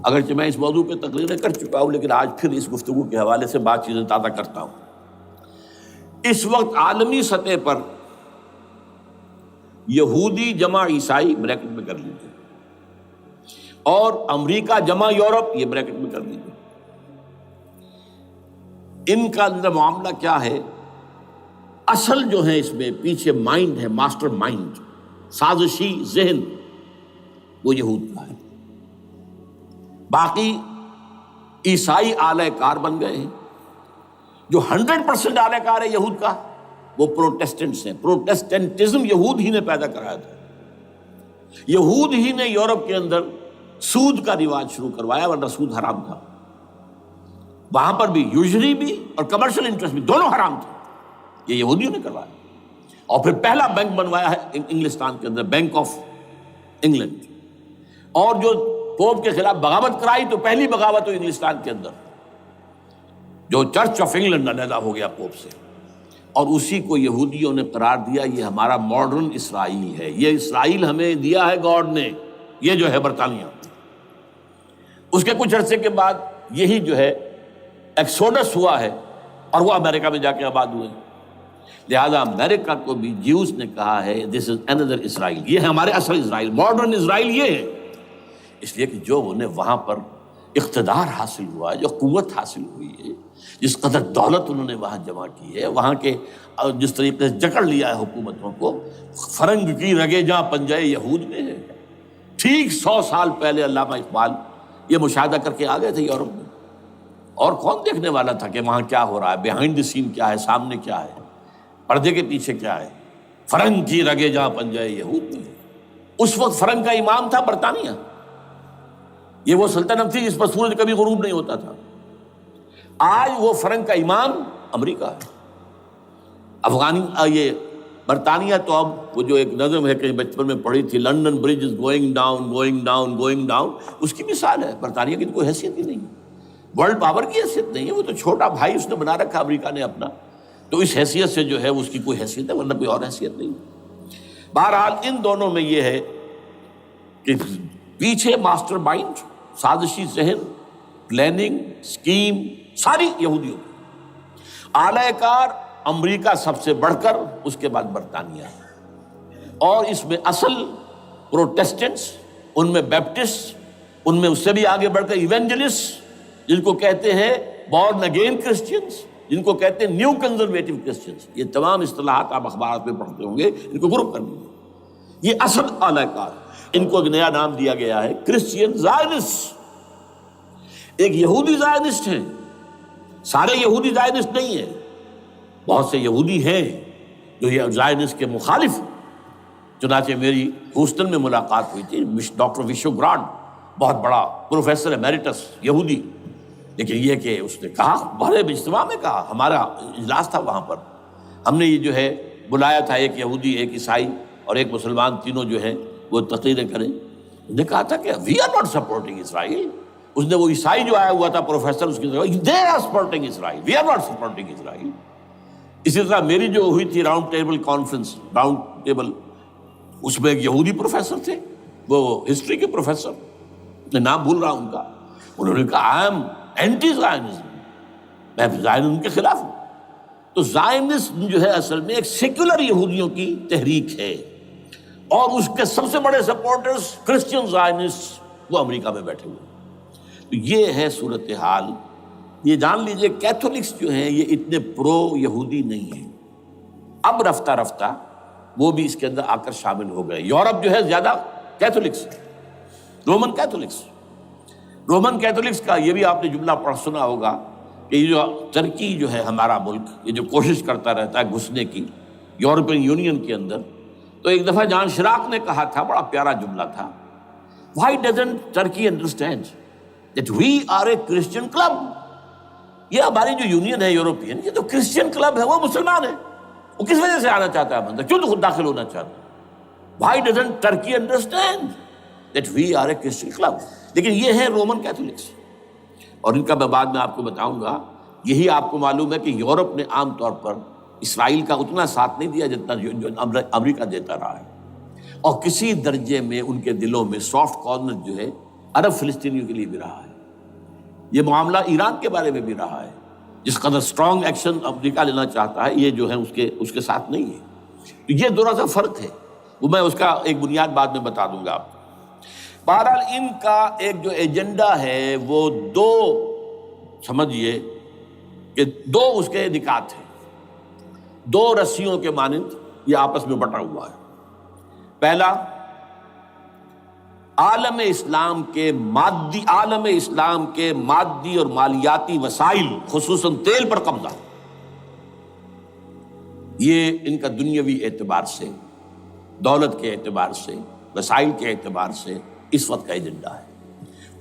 اگرچہ میں اس موضوع پہ تقریریں کر چکا ہوں، لیکن آج پھر اس گفتگو کے حوالے سے بات چیزیں تازہ کرتا ہوں۔ اس وقت عالمی سطح پر یہودی جمع عیسائی بریکٹ میں کر لیجیے، اور امریکہ جمع یورپ یہ بریکٹ میں کر لیجیے، ان کا اندر معاملہ کیا ہے؟ اصل جو ہے اس میں پیچھے مائنڈ ہے، ماسٹر مائنڈ، سازشی ذہن، وہ یہود کا ہے۔ باقی عیسائی آلہ کار بن گئے ہیں۔ جو 100% آلہ کار ہے یہود کا، وہ پروٹیسٹنٹس ہیں۔ پروٹیسٹنٹزم یہود ہی نے پیدا کرایا تھا، یہود ہی نے یورپ کے اندر سود کا رواج شروع کروایا، ورنہ سود حرام تھا وہاں پر بھی، یوزری بھی اور کمرشل انٹرسٹ بھی، دونوں حرام تھے، یہ یہودیوں نے کروایا۔ اور پھر پہلا بینک بنوایا ہے انگلستان کے اندر، بینک آف انگلینڈ، اور جو پوپ کے خلاف بغاوت کرائی تو پہلی بغاوت ہوئی انگلستان کے اندر، جو چرچ آف انگلینڈ علیحدہ ہو گیا پوپ سے، اور اسی کو یہودیوں نے قرار دیا یہ ہمارا ماڈرن اسرائیل ہے، یہ اسرائیل ہمیں دیا ہے گاڈ نے، یہ جو ہے برطانیہ۔ اس کے کچھ عرصے کے بعد یہی جو ہے ایکسوڈس ہوا ہے، اور وہ امریکہ میں جا کے آباد ہوئے۔ لہذا امریکہ کو بھی جیوز نے کہا ہے دس از اندر اسرائیل، یہ ہے ہمارے اصل اسرائیل، ماڈرن اسرائیل یہ ہے۔ اس لیے کہ جو انہیں وہاں پر اقتدار حاصل ہوا ہے، جو قوت حاصل ہوئی ہے، جس قدر دولت انہوں نے وہاں جمع کی ہے، وہاں کے جس طریقے سے جکڑ لیا ہے حکومتوں کو، فرنگ کی رگے جہاں پنجے یہود میں ہے۔ ٹھیک 100 سال پہلے علامہ اقبال یہ مشاہدہ کر کے آ گئے تھے یورپ میں، اور کون دیکھنے والا تھا کہ وہاں کیا ہو رہا ہے، بیہائنڈ دی سین کیا ہے، سامنے کیا ہے، پردے کے پیچھے کیا ہے۔ فرنگ کی رگے جہاں پنجے یہود میں ہے۔ اس وقت فرنگ کا امام تھا برطانیہ، یہ وہ سلطنت تھی جس پر سورج کبھی غروب نہیں ہوتا تھا۔ آج وہ فرنگ کا امام امریکہ ہے۔ یہ برطانیہ تو اب وہ جو ایک نظم ہے کہ بچپن میں پڑھی تھی، London bridge is going down going down going down, اس کی مثال ہے۔ برطانیہ کی تو کوئی حیثیت ہی نہیں ہے، ورلڈ پاور کی حیثیت نہیں ہے، وہ تو چھوٹا بھائی اس نے بنا رکھا امریکہ نے اپنا، تو اس حیثیت سے جو ہے اس کی کوئی حیثیت ہے، ورنہ کوئی اور حیثیت نہیں۔ بہرحال ان دونوں میں یہ ہے کہ پیچھے ماسٹر مائنڈ، سازشی ذہن، پلاننگ، سکیم ساری یہودیوں کی۔ آلہ کار امریکہ سب سے بڑھ کر، اس کے بعد برطانیہ، اور اس میں اصل پروٹیسٹنٹس، ان میں بیپٹسٹ، ان میں اس سے بھی آگے بڑھ کر ایونجلسٹ، جن کو کہتے ہیں بورن اگین کرسچنس، جن کو کہتے ہیں نیو کنزرویٹو کرسچنس، یہ تمام اصطلاحات آپ اخبارات میں پڑھتے ہوں گے، ان کو گروپ کر لیجیے۔ یہ اصل آلہ کار، ان کو ایک نیا نام دیا گیا ہے کرسچین زائنسٹ۔ ایک یہودی زائنسٹ ہیں، سارے یہودی زائنسٹ نہیں ہیں، بہت سے یہودی ہیں جو یہ زائنسٹ کے مخالف ہیں۔ چنانچہ میری ہیوسٹن میں ملاقات ہوئی تھی ڈاکٹر وشو گرانڈ، بہت بڑا پروفیسر ایمیریٹس یہودی، لیکن یہ کہ اس نے کہا، بڑے اجتماع میں کہا، ہمارا اجلاس تھا وہاں پر، ہم نے یہ جو ہے بلایا تھا ایک یہودی، ایک عیسائی اور ایک مسلمان، تینوں جو ہیں وہ تقریریں کریں۔ انہوں نے کہا تھا کہ وی آر ناٹ سپورٹنگ اسرائیل۔ اس نے وہ عیسائی جو آیا ہوا تھا پروفیسر، اس کی طرف they are supporting Israel, we are not supporting Israel. اسی طرح میری جو ہوئی تھی round table conference, round table, اس میں ایک یہودی پروفیسر تھے، وہ ہسٹری کے پروفیسر، میں نام بھول رہا ہوں ان کا، انہوں نے کہا آئی ایم اینٹی زائنزم، میں زائنزم کے خلاف ہوں۔ تو زائنزم جو ہے اصل میں ایک سیکولر یہودیوں کی تحریک ہے، اور اس کے سب سے بڑے سپورٹرز کرسچین زائنسٹ وہ امریکہ میں بیٹھے ہوئے۔ تو یہ ہے صورتحال۔ یہ جان لیجئے کیتھولکس جو ہیں یہ اتنے پرو یہودی نہیں ہیں، اب رفتہ رفتہ وہ بھی اس کے اندر آ کر شامل ہو گئے۔ یورپ جو ہے زیادہ Catholics, Roman Catholics, Roman Catholics کا یہ بھی آپ نے جملہ پڑھ سنا ہوگا کہ یہ جو ترکی جو ہے ہمارا ملک، یہ جو کوشش کرتا رہتا ہے گھسنے کی یورپین یونین کے اندر، تو ایک دفعہ جان شراق نے کہا تھا، بڑا پیارا جملہ تھا، why doesn't Turkey understand that we are a Christian club؟ یہ ہماری جو یونین ہے یورپین، یہ تو کرسچین کلب ہے، وہ مسلمان ہے، وہ کس وجہ سے آنا چاہتا ہے بندہ، کیوں تو خود داخل ہونا چاہتا ہے؟ why doesn't Turkey understand that we are a Christian club؟ لیکن یہ ہے رومن کیتھولکس، اور ان کا میں بعد میں آپ کو بتاؤں گا۔ یہی آپ کو معلوم ہے کہ یورپ نے عام طور پر اسرائیل کا اتنا ساتھ نہیں دیا جتنا جو امریکہ دیتا رہا ہے، اور کسی درجے میں ان کے دلوں میں سافٹ کارنر جو ہے عرب فلسطینیوں کے لیے بھی رہا ہے، یہ معاملہ ایران کے بارے میں بھی رہا ہے۔ جس قدر اسٹرانگ ایکشن امریکہ لینا چاہتا ہے، یہ جو ہے اس کے ساتھ نہیں ہے۔ تو یہ تھوڑا سا فرق ہے، وہ میں اس کا ایک بنیاد بعد میں بتا دوں گا آپ کو۔ بہرحال ان کا ایک جو ایجنڈا ہے وہ دو، سمجھیے کہ دو اس کے نکات ہیں، دو رسیوں کے مانند یہ آپس میں بٹا ہوا ہے۔ پہلا، عالم اسلام کے مادی اور مالیاتی وسائل، خصوصاً تیل پر قبضہ، یہ ان کا دنیاوی اعتبار سے، دولت کے اعتبار سے، وسائل کے اعتبار سے اس وقت کا ایجنڈا ہے۔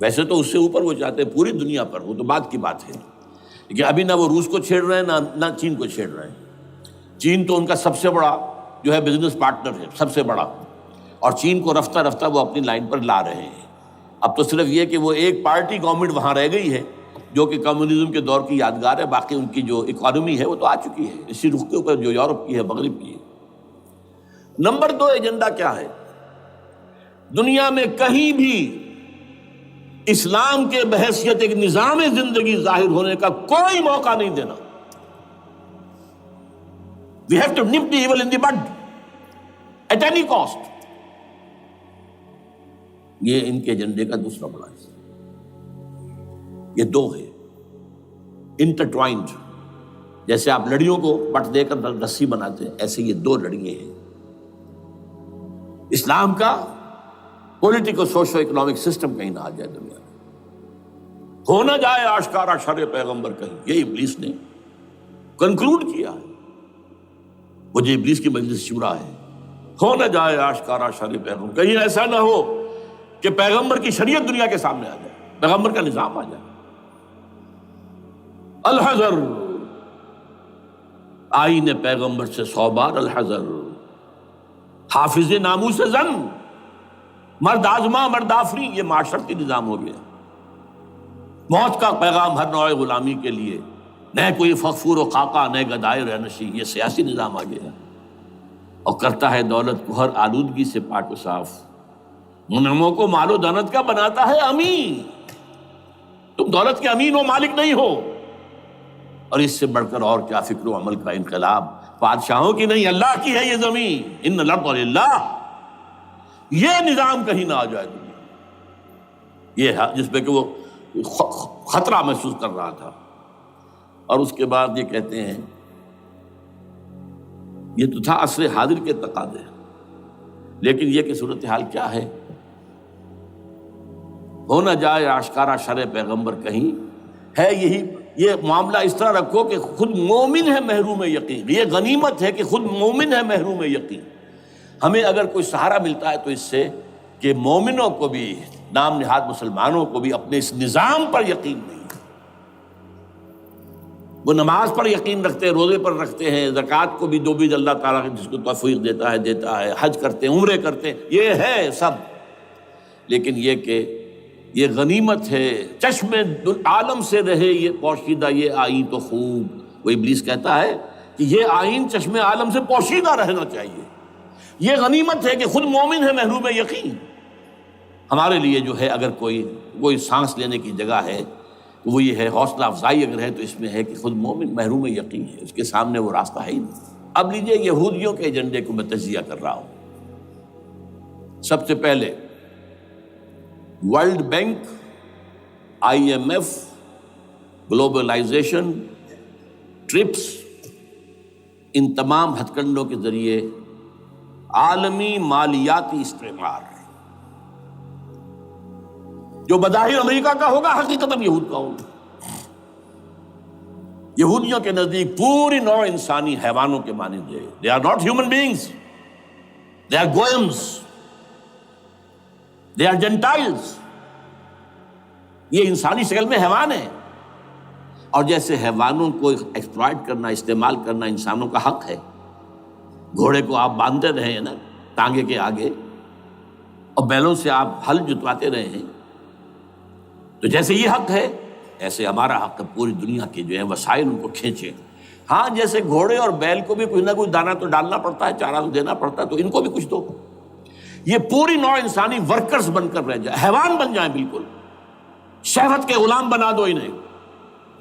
ویسے تو اس سے اوپر وہ چاہتے ہیں پوری دنیا پر، وہ تو بعد کی بات ہے، لیکن ابھی نہ وہ روس کو چھیڑ رہے ہیں نہ چین کو چھیڑ رہے ہیں۔ چین تو ان کا سب سے بڑا جو ہے بزنس پارٹنر ہے، سب سے بڑا، اور چین کو رفتہ رفتہ وہ اپنی لائن پر لا رہے ہیں۔ اب تو صرف یہ کہ وہ ایک پارٹی گورنمنٹ وہاں رہ گئی ہے جو کہ کمیونزم کے دور کی یادگار ہے، باقی ان کی جو اکانومی ہے وہ تو آ چکی ہے اسی رخ کے اوپر جو یورپ کی ہے، مغرب کی ہے۔ نمبر دو ایجنڈا کیا ہے؟ دنیا میں کہیں بھی اسلام کے بحیثیت ایک نظام زندگی ظاہر ہونے کا کوئی موقع نہیں دینا۔ We have to nip the evil in the bud at any cost۔ یہ ان کے ایجنڈے کا دوسرا بڑا حصہ۔ یہ دو ہے انٹرٹوائنڈ، جیسے آپ لڑیوں کو بٹ دے کر رسی بناتے ہیں، ایسے یہ دو لڑیے ہیں۔ اسلام کا پولیٹیکل سوشو اکنامک سسٹم کہیں نہ آ جائے دنیا میں، ہو نہ جائے آشکارا شر پیغمبر کہیں، یہ ابلیس نے کنکلوڈ کیا ہے۔ وہ جو ابلیس کی مجلس شورا ہے، ہو نہ جائے آشکارا شر پیغمبر، کہیں ایسا نہ ہو کہ پیغمبر کی شریعت دنیا کے سامنے آ جائے، پیغمبر کا نظام آ جائے۔ الحذر، آئین پیغمبر سے 100 بار الحذر، حافظ ناموس زن، مرد آزما مرد آفری، یہ معاشرتی نظام ہو گیا۔ موت کا پیغام ہر نوع غلامی کے لیے، نہ کوئی فخفور و خاکہ، نہ گدائے رہنشی، یہ سیاسی نظام آ گیا، اور کرتا ہے دولت کو ہر آلودگی سے پاک و صاف، منعموں کو مال و دولت کا بناتا ہے امین۔ تم دولت کے امین و مالک نہیں ہو۔ اور اس سے بڑھ کر اور کیا فکر و عمل کا انقلاب، بادشاہوں کی نہیں، اللہ کی ہے یہ زمین، ان الارض للہ۔ یہ نظام کہیں نہ آ جائے دنیا، یہ ہے جس پہ کہ وہ خطرہ محسوس کر رہا تھا۔ اور اس کے بعد یہ کہتے ہیں، یہ تو تھا عصر حاضر کے تقاضے، لیکن یہ کہ صورتحال کیا ہے؟ ہو نہ جائے آشکارا شرع پیغمبر کہیں، ہے یہی، یہ معاملہ اس طرح رکھو کہ خود مومن ہے محروم یقین، یہ غنیمت ہے کہ خود مومن ہے محروم یقین۔ ہمیں اگر کوئی سہارا ملتا ہے تو اس سے کہ مومنوں کو بھی، نام نہاد مسلمانوں کو بھی اپنے اس نظام پر یقین نہیں ہے۔ وہ نماز پر یقین رکھتے ہیں، روزے پر رکھتے ہیں، زکوٰۃ کو بھی دو بھی اللہ تعالیٰ جس کو توفیق دیتا ہے، حج کرتے ہیں، عمرے کرتے ہیں، یہ ہے سب، لیکن یہ کہ یہ غنیمت ہے، چشم عالم سے رہے یہ پوشیدہ یہ آئین تو خوب۔ وہ ابلیس کہتا ہے کہ یہ آئین چشم عالم سے پوشیدہ رہنا چاہیے، یہ غنیمت ہے کہ خود مومن ہے محروم یقین۔ ہمارے لیے جو ہے اگر کوئی سانس لینے کی جگہ ہے تو وہ یہ ہے، حوصلہ افزائی اگر ہے تو اس میں ہے کہ خود مومن محروم یقین ہے، اس کے سامنے وہ راستہ ہے ہی نہیں۔ اب لیجئے یہودیوں کے ایجنڈے کو میں تجزیہ کر رہا ہوں۔ سب سے پہلے world bank, IMF، globalization, TRIPS, ان تمام ہتھ کنڈوں کے ذریعے عالمی مالیاتی استعمار جو بظاہر امریکہ کا ہوگا، حقیقتاً یہود کا ہوگا۔ یہودیوں کے نزدیک پوری نوع انسانی حیوانوں کے مانند ہے۔ They are not human beings, they are goyams, they are Gentiles۔ یہ انسانی شکل میں حیوان ہیں، اور جیسے حیوانوں کو ایکسپلائٹ کرنا، استعمال کرنا انسانوں کا حق ہے۔ گھوڑے کو آپ باندھتے رہے ہیں نا ٹانگے کے آگے، اور بیلوں سے آپ ہل جتواتے رہے ہیں، تو جیسے یہ حق ہے ایسے ہمارا حق ہے پوری دنیا کے جو ہے وسائل ان کو کھینچیں۔ ہاں جیسے گھوڑے اور بیل کو بھی کوئی نہ کوئی دانہ تو ڈالنا پڑتا ہے، چارہ تو دینا پڑتا ہے، تو ان کو بھی کچھ دو۔ یہ پوری نوع انسانی ورکرز بن کر رہ جائے، حیوان بن جائیں، بالکل شہوت کے غلام بنا دو انہیں،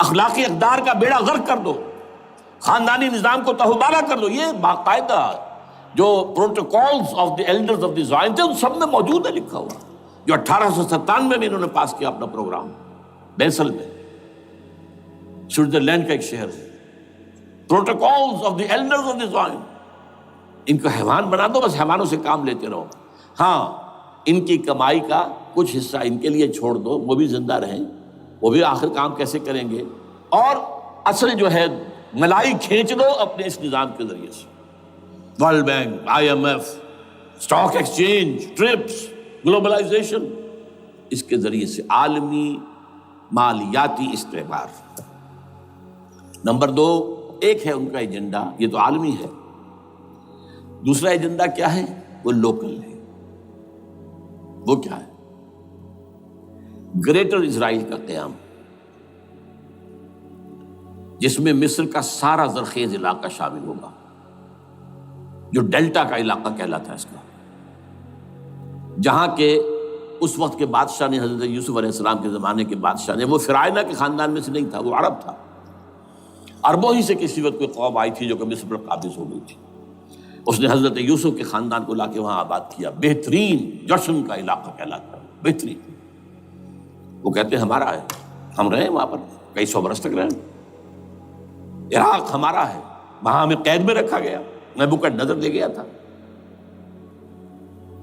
اخلاقی اقدار کا بیڑا غرق کر دو، خاندانی نظام کو تہوبالا کر دو۔ یہ باقاعدہ جو protocols of the elders of the Zion تھے ان سب میں موجود ہے، لکھا ہوا، جو 1897 میں انہوں نے پاس کیا اپنا پروگرام بیسل میں، سوئٹزرلینڈ کا ایک شہر ہے۔ Protocols of the elders of the Zion, ان کو حیوان بنا دو، بس حیوانوں سے کام لیتے رہو۔ ہاں ان کی کمائی کا کچھ حصہ ان کے لیے چھوڑ دو، وہ بھی زندہ رہیں، وہ بھی آخر کام کیسے کریں گے، اور اصل جو ہے ملائی کھینچ دو اپنے اس نظام کے ذریعے سے۔ World bank, IMF، stock exchange, TRIPS, globalization, اس کے ذریعے سے عالمی مالیاتی استعمار۔ نمبر 2، ایک ہے ان کا ایجنڈا، یہ تو عالمی ہے، دوسرا ایجنڈا کیا ہے؟ وہ لوکل ہے۔ وہ کیا ہے؟ گریٹر اسرائیل کا قیام، جس میں مصر کا سارا زرخیز علاقہ شامل ہوگا، جو ڈیلٹا کا علاقہ کہلاتا ہے اس کا، جہاں کے اس وقت کے بادشاہ نے، حضرت یوسف علیہ السلام کے زمانے کے بادشاہ نے، وہ فرعونہ کے خاندان میں سے نہیں تھا، وہ عرب تھا، عربوں ہی سے کسی وقت کوئی قوم آئی تھی جو کہ مصر پر قابض ہو گئی تھی، اس نے حضرت یوسف کے خاندان کو لا کے وہاں آباد کیا، بہترین جشن کا علاقہ کہلاتا ہے، بہترین۔ وہ کہتے ہیں ہمارا ہے، ہم رہے وہاں پر کئی سو برس تک رہے، عراق ہمارا ہے، وہاں ہمیں قید میں رکھا گیا، نبوکدنضر لے گیا تھا۔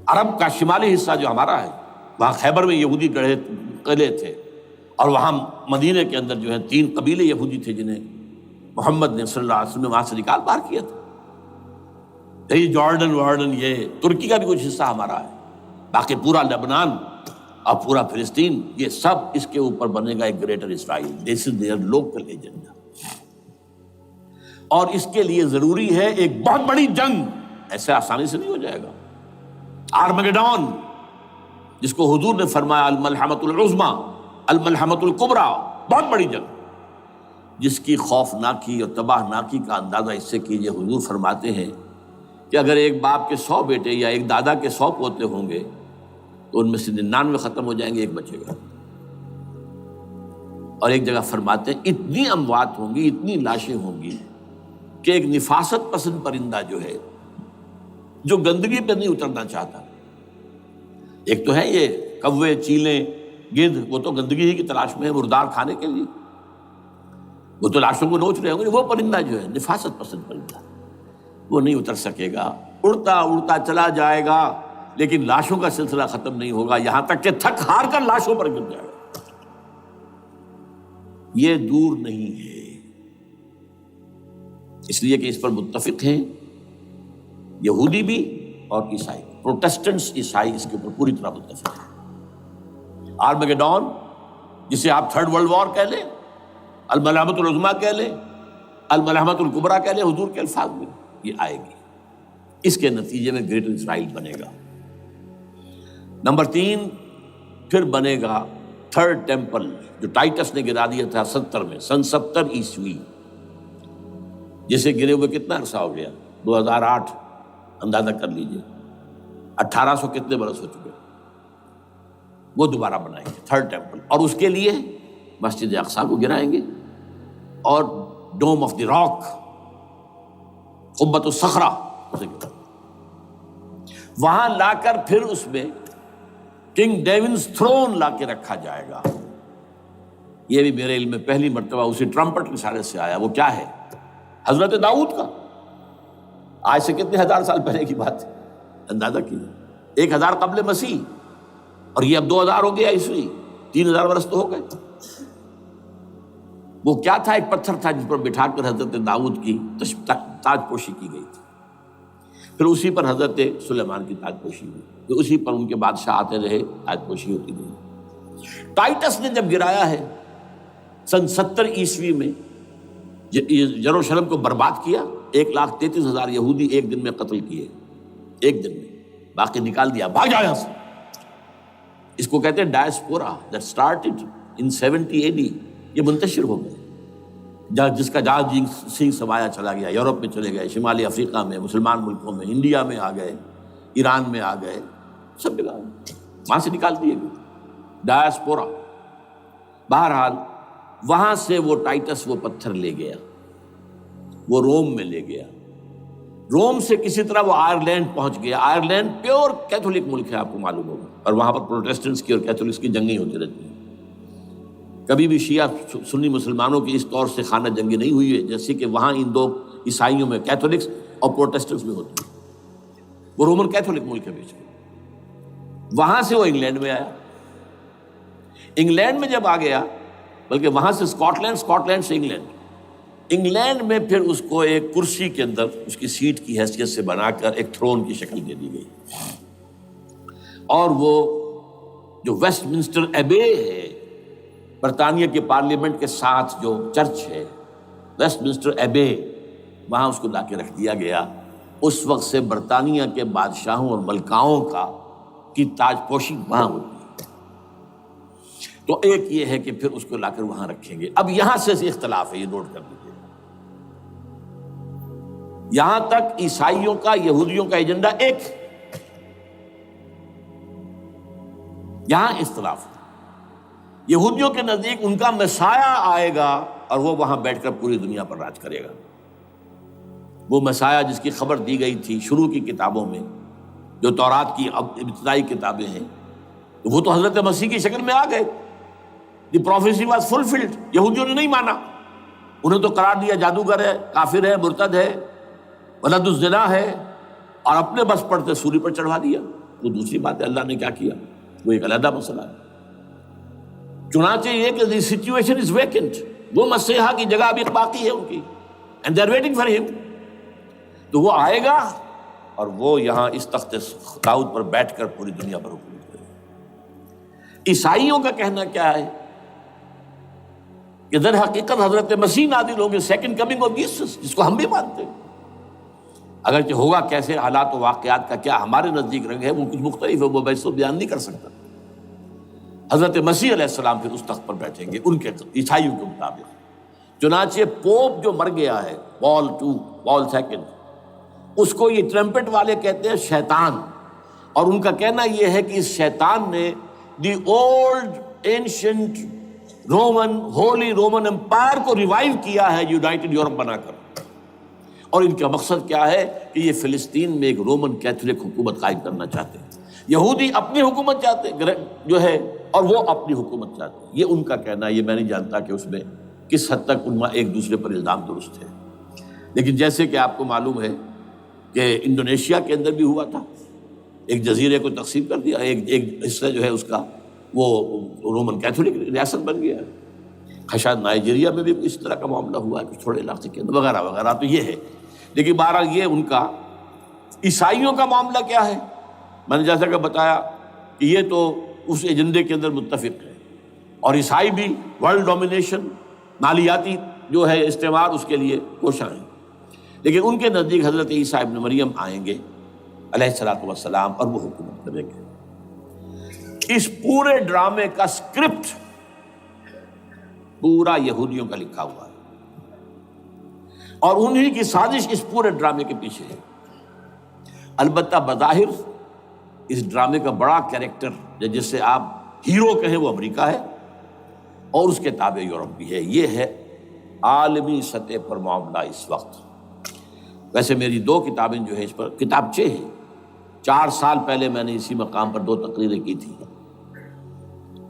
عرب کا شمالی حصہ جو ہمارا ہے، وہاں خیبر میں یہودی قلعے تھے، اور وہاں مدینے کے اندر جو ہے 3 قبیلے یہودی تھے جنہیں محمد نے صلی اللہ علیہ وسلم وہاں سے نکال باہر کیا تھا۔ یہ جارڈن یہ ترکی کا بھی کچھ حصہ ہمارا ہے، باقی پورا لبنان اور پورا فلسطین، یہ سب اس کے اوپر بنے گا ایک greater Israel. This is there local agenda, اور اس کے لیے ضروری ہے ایک بہت بڑی جنگ، ایسے آسانی سے نہیں ہو جائے گا۔ آرمگیڈون، جس کو حضور نے فرمایا الملحمۃ العظمیٰ، الملحمۃ الکبریٰ، بہت بڑی جنگ، جس کی خوفناکی اور تباہناکی کا اندازہ اس سے کیجیے۔ حضور فرماتے ہیں کہ اگر ایک باپ کے 100 بیٹے یا ایک دادا کے 100 پوتے ہوں گے تو ان میں سے 99 ختم ہو جائیں گے، ایک بچے گا۔ اور ایک جگہ فرماتے ہیں اتنی اموات ہوں گی، اتنی لاشیں ہوں گی کہ ایک نفاست پسند پرندہ جو ہے، جو گندگی پہ نہیں اترنا چاہتا، ایک تو ہے یہ کوے، چیلیں، گدھ، وہ تو گندگی ہی کی تلاش میں ہے مردار کھانے کے لیے، وہ تو لاشوں کو نوچ رہے ہوں گے۔ وہ پرندہ جو ہے نفاست پسند پرندہ، وہ نہیں اتر سکے گا، اڑتا اڑتا چلا جائے گا، لیکن لاشوں کا سلسلہ ختم نہیں ہوگا، یہاں تک کہ تھک ہار کر لاشوں پر گر جائے گا۔ یہ دور نہیں ہے، اس لیے کہ اس پر متفق ہیں یہودی بھی اور عیسائی، پروٹسٹنٹس عیسائی اس کے اوپر پوری طرح متفق ہیں۔ آرمگیڈون، جسے آپ 3rd ورلڈ وار کہہ لیں، الملحمۃ العظمیٰ کہہ لیں، الملحمۃ الکبریٰ کہہ لیں حضور کے الفاظ میں، یہ آئے گی۔ اس کے نتیجے میں گریٹر اسرائیل بنے گا۔ نمبر 3، پھر بنے گا 3rd ٹیمپل، جو ٹائٹس نے گرا دیا تھا 70 میں، سن 70 عیسوی، جسے گرے ہوئے کتنا عرصہ ہو گیا؟ 2008، اندازہ کر لیجئے 1800 کتنے برس ہو چکے۔ وہ دوبارہ بنائیں گے 3rd ٹیمپل، اور اس کے لیے مسجد اقصیٰ کو گرائیں گے، اور ڈوم آف دی راک، قبۃ الصخرہ، وہاں لا کر پھر اس میں کنگ ڈیونز تھرون لا کے رکھا جائے گا۔ یہ بھی میرے علم میں پہلی مرتبہ اسی ٹرمپٹ کے اشارے سے آیا۔ وہ کیا ہے؟ حضرت داؤد کا، آج سے کتنے 1000 سال پہلے کی بات ہے، اندازہ کیجیے، 1000 قبل مسیح، اور یہ اب 2000 ہو گیا عیسوی، 3000 برس تو ہو گئے۔ وہ کیا تھا؟ ایک پتھر تھا جس پر بٹھا کر حضرت داؤد کی تاج پوشی کی گئی تھی، پھر اسی پر حضرت سلیمان کی تاج پوشی ہوئی، پھر اسی پر ان کے بادشاہ آتے رہے، تاج پوشی ہوتی گئی۔ ٹائٹس نے جب گرایا ہے سن 70 عیسوی میں، یروشلم کو برباد کیا، 1,33,000 یہودی ایک دن میں قتل کیے، ایک دن میں، باقی نکال دیا، بھاگ جاؤ یہاں سے۔ اس کو کہتے ہیں diaspora, that started in 70 AD، یہ منتشر ہو گئے، جس کا جہاز سنگھ سمایا چلا گیا، یورپ میں چلے گئے، شمالی افریقہ میں، مسلمان ملکوں میں، انڈیا میں آ گئے، ایران میں آ گئے، سب جگہ وہاں سے نکال دیے گئے، ڈایاسپورا۔ بہرحال وہاں سے وہ ٹائٹس وہ پتھر لے گیا، وہ روم میں لے گیا، روم سے کسی طرح وہ آئرلینڈ پہنچ گیا۔ آئرلینڈ پیور کیتھولک ملک ہے، آپ کو معلوم ہوگا، اور وہاں پر پروٹیسٹنٹس کی اور کیتھولکس کی جنگیں ہوتی رہتی ہیں۔ کبھی بھی شیعہ سنی مسلمانوں کی اس طور سے خانہ جنگی نہیں ہوئی ہے جیسے کہ وہاں ان دو عیسائیوں میں، کیتھولکس اور پروٹیسٹنٹس میں ہوتی ہے۔ وہ رومن کیتھولک ملک ہے بیچ میں۔ وہاں سے وہ انگلینڈ میں آیا، انگلینڈ میں جب آ گیا، بلکہ وہاں سے اسکاٹ لینڈ سے انگلینڈ میں پھر اس کو ایک کرسی کے اندر اس کی سیٹ کی حیثیت سے بنا کر ایک تھرون کی شکل دے دی گئی، اور وہ جو ویسٹ منسٹر ایبے ہے، برطانیہ کے پارلیمنٹ کے ساتھ جو چرچ ہے، ویسٹ منسٹر ایبے، وہاں اس کو لا کے رکھ دیا گیا۔ اس وقت سے برطانیہ کے بادشاہوں اور ملکاؤں کی تاج پوشی وہاں ہوتی ہے۔ تو ایک یہ ہے کہ پھر اس کو لا کر وہاں رکھیں گے۔ اب یہاں سے اختلاف ہے، یہ نوٹ کر لیجیے۔ یہاں تک عیسائیوں کا، یہودیوں کا ایجنڈا ایک، یہاں اختلاف ہے۔ یہودیوں کے نزدیک ان کا مسیح آئے گا اور وہ وہاں بیٹھ کر پوری دنیا پر راج کرے گا۔ وہ مسیح جس کی خبر دی گئی تھی شروع کی کتابوں میں، جو تورات کی ابتدائی کتابیں ہیں، وہ تو حضرت مسیح کی شکل میں آ گئے۔ دی پروفیسی واز فلفلڈ۔ یہودیوں نے نہیں مانا، انہیں تو قرار دیا جادوگر ہے، کافر ہے، مرتد ہے، ولد الزنا ہے، اور اپنے بس پڑتے سولی پر چڑھوا دیا۔ وہ دوسری بات ہے، اللہ نے کیا کیا وہ ایک علیحدہ مسئلہ ہے۔ چنانچہ یہ کہ دی سچویشن از ویکنٹ، وہ مسیحا کی جگہ ابھی باقی ہے ان کی، and they are waiting for ہم۔ تو وہ آئے گا اور وہ یہاں اس تخت داؤد پر بیٹھ کر پوری دنیا پر حکومت کرے گا۔ عیسائیوں کا کہنا کیا ہے کہ در حقیقت حضرت مسیح نازل ہوں گے، سیکنڈ کمنگ آف جیسس، جس کو ہم بھی مانتے ہیں۔ اگرچہ ہوگا کیسے، حالات و واقعات کا کیا ہمارے نزدیک رنگ ہے وہ کچھ مختلف ہے، وہ میں اس کو بیان نہیں کر سکتا۔ حضرت مسیح علیہ السلام پھر اس تخت پر بیٹھیں گے ان کے عیسائیوں کے مطابق۔ چنانچہ پوپ جو مر گیا ہے، پال سیکنڈ، اس کو یہ ٹرمپٹ والے کہتے ہیں شیطان، اور ان کا کہنا یہ ہے کہ اس شیطان نے the old ancient Roman holy Roman empire کو ریوائیو کیا ہے یونائٹڈ یورپ بنا کر، اور ان کا مقصد کیا ہے کہ یہ فلسطین میں ایک رومن کیتھولک حکومت قائم کرنا چاہتے ہیں۔ یہودی اپنی حکومت چاہتے ہیں جو ہے، اور وہ اپنی حکومت چاہتے ہیں، یہ ان کا کہنا ہے۔ یہ میں نہیں جانتا کہ اس میں کس حد تک ان میں ایک دوسرے پر الزام درست ہے، لیکن جیسے کہ آپ کو معلوم ہے کہ انڈونیشیا کے اندر بھی ہوا تھا، ایک جزیرے کو تقسیم کر دیا، ایک حصہ جو ہے اس کا وہ رومن کیتھولک ریاست بن گیا ہے۔ شاید نائجیریا میں بھی اس طرح کا معاملہ ہوا ہے، کچھ تھوڑے علاقے کے اندر وغیرہ وغیرہ۔ تو یہ ہے، لیکن بہرحال یہ ان کا۔ عیسائیوں کا معاملہ کیا ہے؟ میں نے جیسا کہ بتایا کہ یہ تو اس ایجنڈے کے اندر متفق ہے، اور عیسائی بھی ورلڈ ڈومینیشن، مالیاتی جو ہے استعمار، اس کے لیے کوشاں ہیں۔ لیکن ان کے نزدیک حضرت عیسیٰ ابن مریم آئیں گے علیہ الصلوۃ والسلام، اور وہ حکومت کریں گے۔ اس پورے ڈرامے کا اسکرپٹ پورا یہودیوں کا لکھا ہوا ہے، اور انہی کی سازش اس پورے ڈرامے کے پیچھے ہے۔ البتہ بظاہر اس ڈرامے کا بڑا کیریکٹر جس سے آپ ہیرو کہیں وہ امریکہ ہے، اور اس کے تابع یورپ بھی ہے۔ یہ ہے عالمی سطح پر معاملہ اس وقت۔ ویسے میری 2 کتابیں جو ہے اس پر کتابچے ہیں، 4 سال پہلے میں نے اسی مقام پر 2 تقریریں کی تھی۔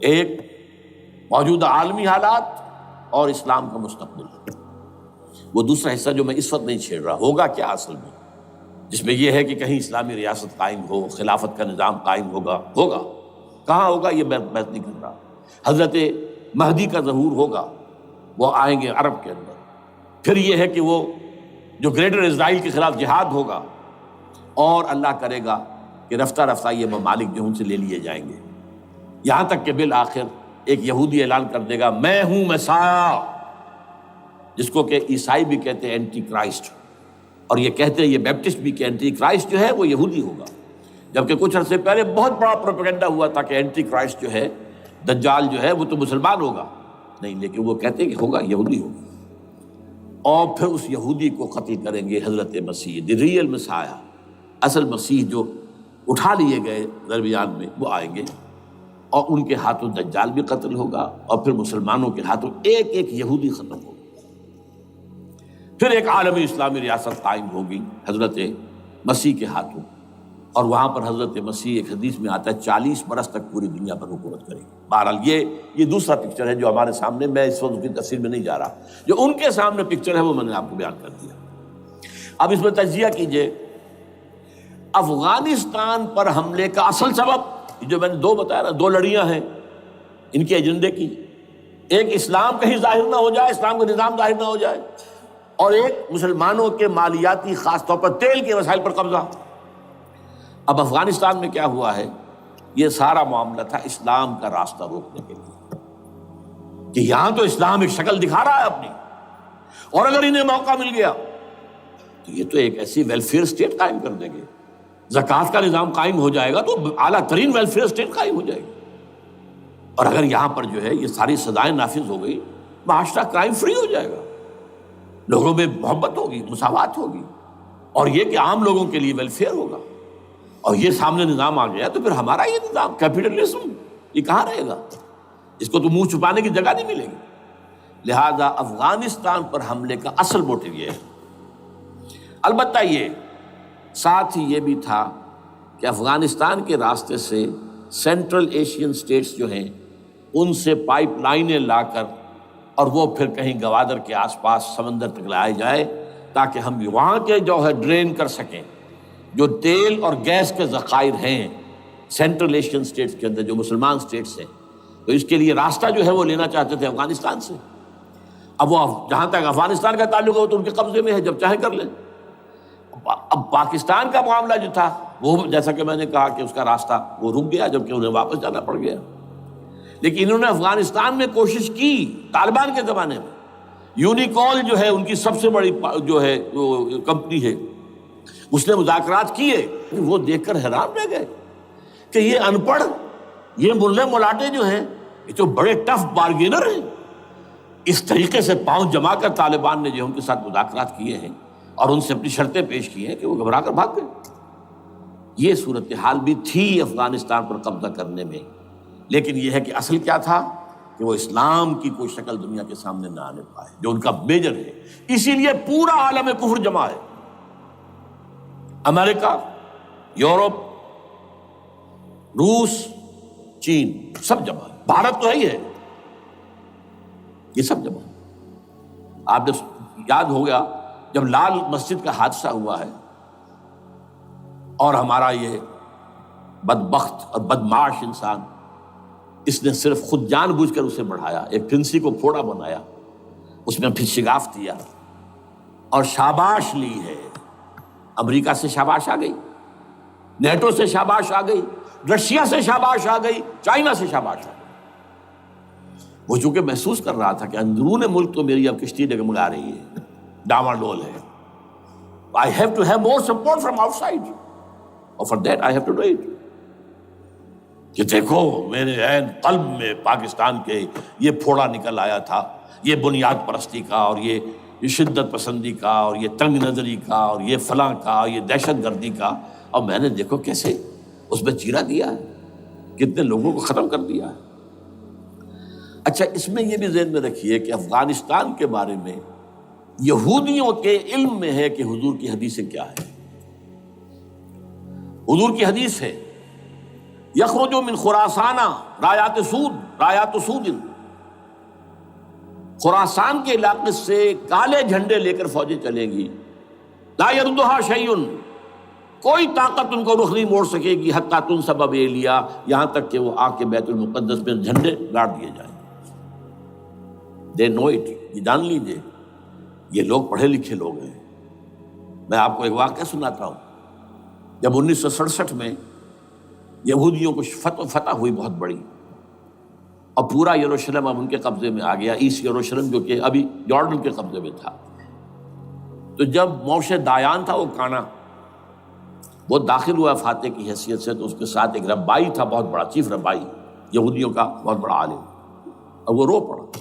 ایک موجودہ عالمی حالات اور اسلام کا مستقبل، وہ دوسرا حصہ جو میں اس وقت نہیں چھیڑ رہا، ہوگا کیا اصل میں، جس میں یہ ہے کہ کہیں اسلامی ریاست قائم ہو، خلافت کا نظام قائم ہوگا کہاں ہوگا یہ میں بحث نہیں کر رہا۔ حضرت مہدی کا ظہور ہوگا، وہ آئیں گے عرب کے اندر۔ پھر یہ ہے کہ وہ جو گریٹر اسرائیل کے خلاف جہاد ہوگا، اور اللہ کرے گا کہ رفتہ رفتہ یہ ممالک جو ان سے لے لیے جائیں گے، یہاں تک کہ بالآخر ایک یہودی اعلان کر دے گا میں ہوں مسیح، جس کو کہ عیسائی بھی کہتے ہیں اینٹی کرائسٹ، اور یہ کہتے ہیں یہ بیپٹسٹ بھی کہ اینٹی کرائسٹ جو ہے وہ یہودی ہوگا، جبکہ کچھ عرصے پہلے بہت بڑا پروپیگنڈا ہوا تھا کہ اینٹی کرائسٹ جو ہے، دجال جو ہے وہ تو مسلمان ہوگا نہیں، لیکن وہ کہتے ہیں کہ ہوگا یہودی ہوگا، اور پھر اس یہودی کو قتل کریں گے حضرت مسیح، دی ریئل مسیح، اصل مسیح جو اٹھا لیے گئے درمیان میں، وہ آئیں گے اور ان کے ہاتھوں دجال بھی قتل ہوگا، اور پھر مسلمانوں کے ہاتھوں ایک ایک یہودی ختم ہوگا، پھر ایک عالمی اسلامی ریاست قائم ہوگی حضرت مسیح کے ہاتھوں، اور وہاں پر حضرت مسیح ایک حدیث میں آتا ہے 40 برس تک پوری دنیا پر حکومت کرے گی۔ بہرحال یہ دوسرا پکچر ہے جو ہمارے سامنے، میں اس وقت کی تفصیل میں نہیں جا رہا، جو ان کے سامنے پکچر ہے وہ میں نے آپ کو بیان کر دیا۔ اب اس میں تجزیہ کیجئے افغانستان پر حملے کا اصل سبب، جو میں نے دو بتایا نا، دو لڑیاں ہیں ان کے ایجنڈے کی، ایک اسلام کہیں ظاہر نہ ہو جائے، اسلام کا نظام ظاہر نہ ہو جائے، اور ایک مسلمانوں کے مالیاتی خاص طور پر تیل کے وسائل پر قبضہ۔ اب افغانستان میں کیا ہوا ہے، یہ سارا معاملہ تھا اسلام کا راستہ روکنے کے لیے، کہ یہاں تو اسلام ایک شکل دکھا رہا ہے اپنی، اور اگر انہیں موقع مل گیا تو یہ تو ایک ایسی ویلفیئر اسٹیٹ قائم کر دیں گے، زکوٰۃ کا نظام قائم ہو جائے گا تو اعلیٰ ترین ویلفیئر اسٹیٹ قائم ہو جائے گی، اور اگر یہاں پر جو ہے یہ ساری سزائیں نافذ ہو گئی، معاشرہ کرائم فری ہو جائے گا، لوگوں میں محبت ہوگی، مساوات ہوگی، اور یہ کہ عام لوگوں کے لیے ویلفیئر ہوگا، اور یہ سامنے نظام آ گیا تو پھر ہمارا یہ نظام کیپٹلزم یہ کہاں رہے گا، اس کو تو منہ چھپانے کی جگہ نہیں ملے گی۔ لہذا افغانستان پر حملے کا اصل موٹیو یہ ہے۔ البتہ یہ ساتھ ہی یہ بھی تھا کہ افغانستان کے راستے سے سینٹرل ایشین سٹیٹس جو ہیں ان سے پائپ لائنیں لا کر، اور وہ پھر کہیں گوادر کے آس پاس سمندر تک لائے جائے، تاکہ ہم وہاں کے جو ہے ڈرین کر سکیں جو تیل اور گیس کے ذخائر ہیں سینٹرل ایشین سٹیٹس کے اندر جو مسلمان سٹیٹس ہیں، تو اس کے لیے راستہ جو ہے وہ لینا چاہتے تھے افغانستان سے۔ اب وہ جہاں تک افغانستان کا تعلق ہے تو ان کے قبضے میں ہے، جب چاہیں کر لیں۔ اب پاکستان کا معاملہ جو تھا وہ جیسا کہ میں نے کہا کہ اس کا راستہ وہ رک گیا، جبکہ انہیں واپس جانا پڑ گیا، لیکن انہوں نے افغانستان میں کوشش کی طالبان کے زمانے میں۔ یونیکول جو ہے ان کی سب سے بڑی جو ہے کمپنی ہے، اس نے مذاکرات کیے، وہ دیکھ کر حیران رہ گئے کہ یہ ان پڑھ، یہ ملے ملاٹے جو ہیں یہ تو بڑے ٹف بارگینر ہیں۔ اس طریقے سے پاؤں جما کر طالبان نے جو ان کے ساتھ مذاکرات کیے ہیں اور ان سے اپنی شرطیں پیش کی ہیں کہ وہ گھبرا کر بھاگ گئے۔ یہ صورتحال بھی تھی افغانستان پر قبضہ کرنے میں، لیکن یہ ہے کہ اصل کیا تھا کہ وہ اسلام کی کوئی شکل دنیا کے سامنے نہ آنے پائے، جو ان کا میجر ہے۔ اسی لیے پورا عالم کفر جمع ہے، امریکہ، یورپ، روس، چین، سب جمع ہے، بھارت تو ہے ہی ہے، یہ سب جمع ہے۔ آپ نے یاد ہو گیا جب لال مسجد کا حادثہ ہوا ہے اور ہمارا یہ بدبخت اور بدمعاش انسان، اس نے صرف خود جان بوجھ کر اسے بڑھایا، ایک پھنسی کو پھوڑا بنایا، اس میں پھر شگاف دیا اور شاباش لی ہے۔ امریکہ سے شاباش آ گئی، نیٹو سے شاباش آ گئی، رشیا سے شاباش آ گئی، چائنا سے شاباش آ گئی۔ وہ چونکہ محسوس کر رہا تھا کہ اندرون ملک تو میری اب کشتی ڈگمگا رہی ہے، ڈاواڈول ہے، I have to have more support from outside, اور for that I have to do it۔ کہ دیکھو میرے عین قلب میں پاکستان کے یہ پھوڑا نکل آیا تھا، یہ بنیاد پرستی کا اور یہ شدت پسندی کا اور یہ تنگ نظری کا اور یہ فلاں کا، یہ دہشت گردی کا، اور میں نے دیکھو کیسے اس میں چیرا دیا ہے، کتنے لوگوں کو ختم کر دیا ہے۔ اچھا، اس میں یہ بھی ذہن میں رکھیے کہ افغانستان کے بارے میں یہودیوں کے علم میں ہے کہ حضور کی حدیثیں کیا ہے۔ حضور کی حدیث ہے یخرج من خراسان رایات سود، خراسان کے علاقے سے کالے جھنڈے لے کر فوجیں چلیں گی، لا یردھا شیء، کوئی طاقت ان کو رخ نہیں موڑ سکے گی، حتیٰ تنصب بیلیا، یہاں تک کہ وہ آ کے بیت المقدس میں جھنڈے گاڑ دیے جائیں۔ دے نو اٹ، یہ جان لیجیے، یہ لوگ پڑھے لکھے لوگ ہیں۔ میں آپ کو ایک واقعہ سناتا ہوں۔ جب 1967 میں یہودیوں کو فتح ہوئی بہت بڑی، اور پورا یروشلم اب ان کے قبضے میں آ گیا، ایسٹ یروشلم جو کہ ابھی جارڈن کے قبضے میں تھا، تو جب موشے دایان تھا وہ کانا، وہ داخل ہوا فاتح کی حیثیت سے، تو اس کے ساتھ ایک ربائی تھا بہت بڑا، چیف ربائی، یہودیوں کا بہت بڑا عالم، اور وہ رو پڑا،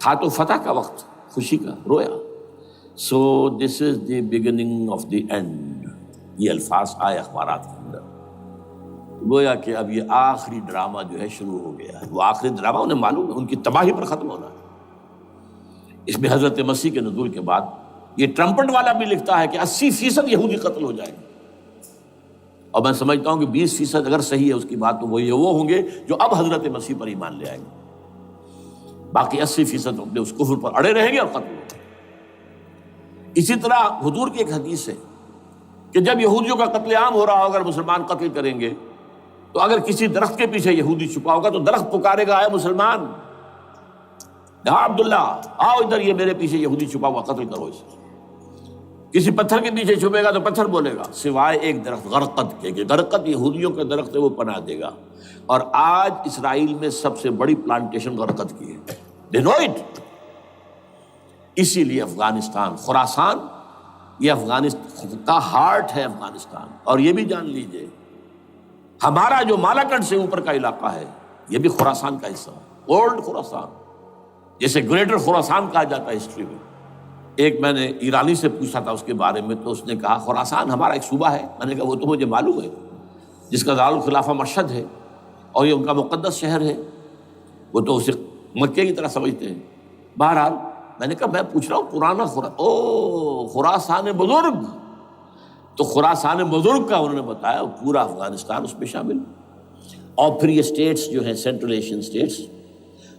تھا تو فتح کا وقت، خوشی کا، رویا۔ So this is the beginning of the end, یہ الفاظ آئے اخبارات کے اندر. گویا کہ اب یہ آخری ڈرامہ جو ہے شروع ہو گیا ہے. وہ آخری ڈرامہ انہیں معلوم ہے ان کی تباہی پر ختم ہونا ہے. اس میں حضرت مسیح کے نزول کے بعد یہ ٹرمپٹ والا بھی لکھتا ہے کہ 80% یہودی قتل ہو جائیں گے، اور میں سمجھتا ہوں کہ 20% اگر صحیح ہے اس کی بات تو وہ ہوں گے جو اب حضرت مسیح پر ایمان لے آئیں گے. باقی 80% اپنے اس کفر پر اڑے رہیں گے اور قتل ہوں گے. اسی طرح حضور کی ایک حدیث ہے کہ جب یہودیوں کا قتل عام ہو رہا ہوگا، اگر مسلمان قتل کریں گے تو اگر کسی درخت کے پیچھے یہودی چھپا ہوگا تو درخت پکارے گا، اے مسلمان، یہاں عبداللہ آؤ ادھر، یہ میرے پیچھے یہودی چھپا ہوا، قتل کرو اسے. کسی پتھر کے پیچھے چھپے گا تو پتھر بولے گا سوائے ایک درخت غرقد کے، کہ غرقد یہودیوں کے درخت ہے، وہ پناہ دے گا. اور آج اسرائیل میں سب سے بڑی پلانٹیشن غرقد کی ہے. They know it. اسی لیے افغانستان، خراسان، یہ افغانستان کا ہارٹ ہے افغانستان. اور یہ بھی جان لیجئے ہمارا جو مالاکنڈ سے اوپر کا علاقہ ہے یہ بھی خراسان کا حصہ ہے، اولڈ خراسان، جیسے گریٹر خراسان کہا جاتا ہے ہسٹری میں. ایک میں نے ایرانی سے پوچھا تھا اس کے بارے میں تو اس نے کہا خراسان ہمارا ایک صوبہ ہے. میں نے کہا وہ تو مجھے معلوم ہے، جس کا دارالخلافہ مشہد ہے اور یہ ان کا مقدس شہر ہے، وہ تو اسے مکے کی طرح سمجھتے ہیں. بہرحال میں نے کہا میں پوچھ رہا ہوں پرانا خراسان بزرگ. تو خراسان بزرگ کا انہوں نے بتایا پورا افغانستان اس میں شامل، اور پھر یہ اسٹیٹس جو ہیں سینٹرل ایشین اسٹیٹس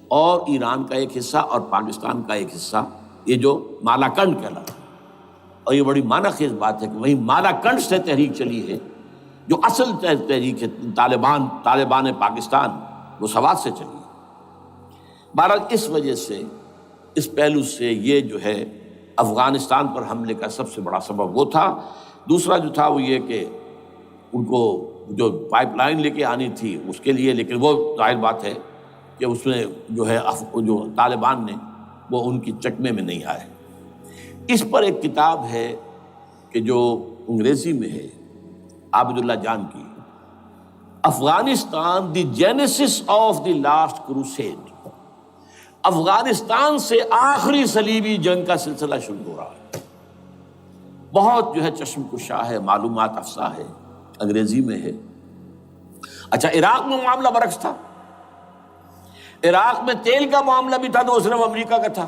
اور ایران کا ایک حصہ اور پاکستان کا ایک حصہ، یہ جو مالاکنڈ کہلاتا ہے. اور یہ بڑی معنی خیز بات ہے کہ وہیں مالاکنڈ سے تحریک چلی ہے جو اصل تحریک ہے طالبان پاکستان، وہ سوات سے چلی ہے. بہرحال اس وجہ سے، اس پہلو سے یہ جو ہے افغانستان پر حملے کا سب سے بڑا سبب وہ تھا. دوسرا جو تھا وہ یہ کہ ان کو جو پائپ لائن لے کے آنی تھی اس کے لیے، لیکن وہ ظاہر بات ہے کہ اس میں جو ہے جو طالبان نے وہ ان کی چکمے میں نہیں آئے. اس پر ایک کتاب ہے کہ جو انگریزی میں ہے عابد اللہ جان کی، Afghanistan the genesis of the last crusade. Afghanistan سے آخری صلیبی جنگ کا سلسلہ شروع ہو رہا ہے. بہت جو ہے چشم کشا ہے، معلومات افزا ہے، انگریزی میں ہے. اچھا عراق میں معاملہ برعکس تھا. عراق میں تیل کا معاملہ بھی تھا تو وہ صرف امریکہ کا تھا.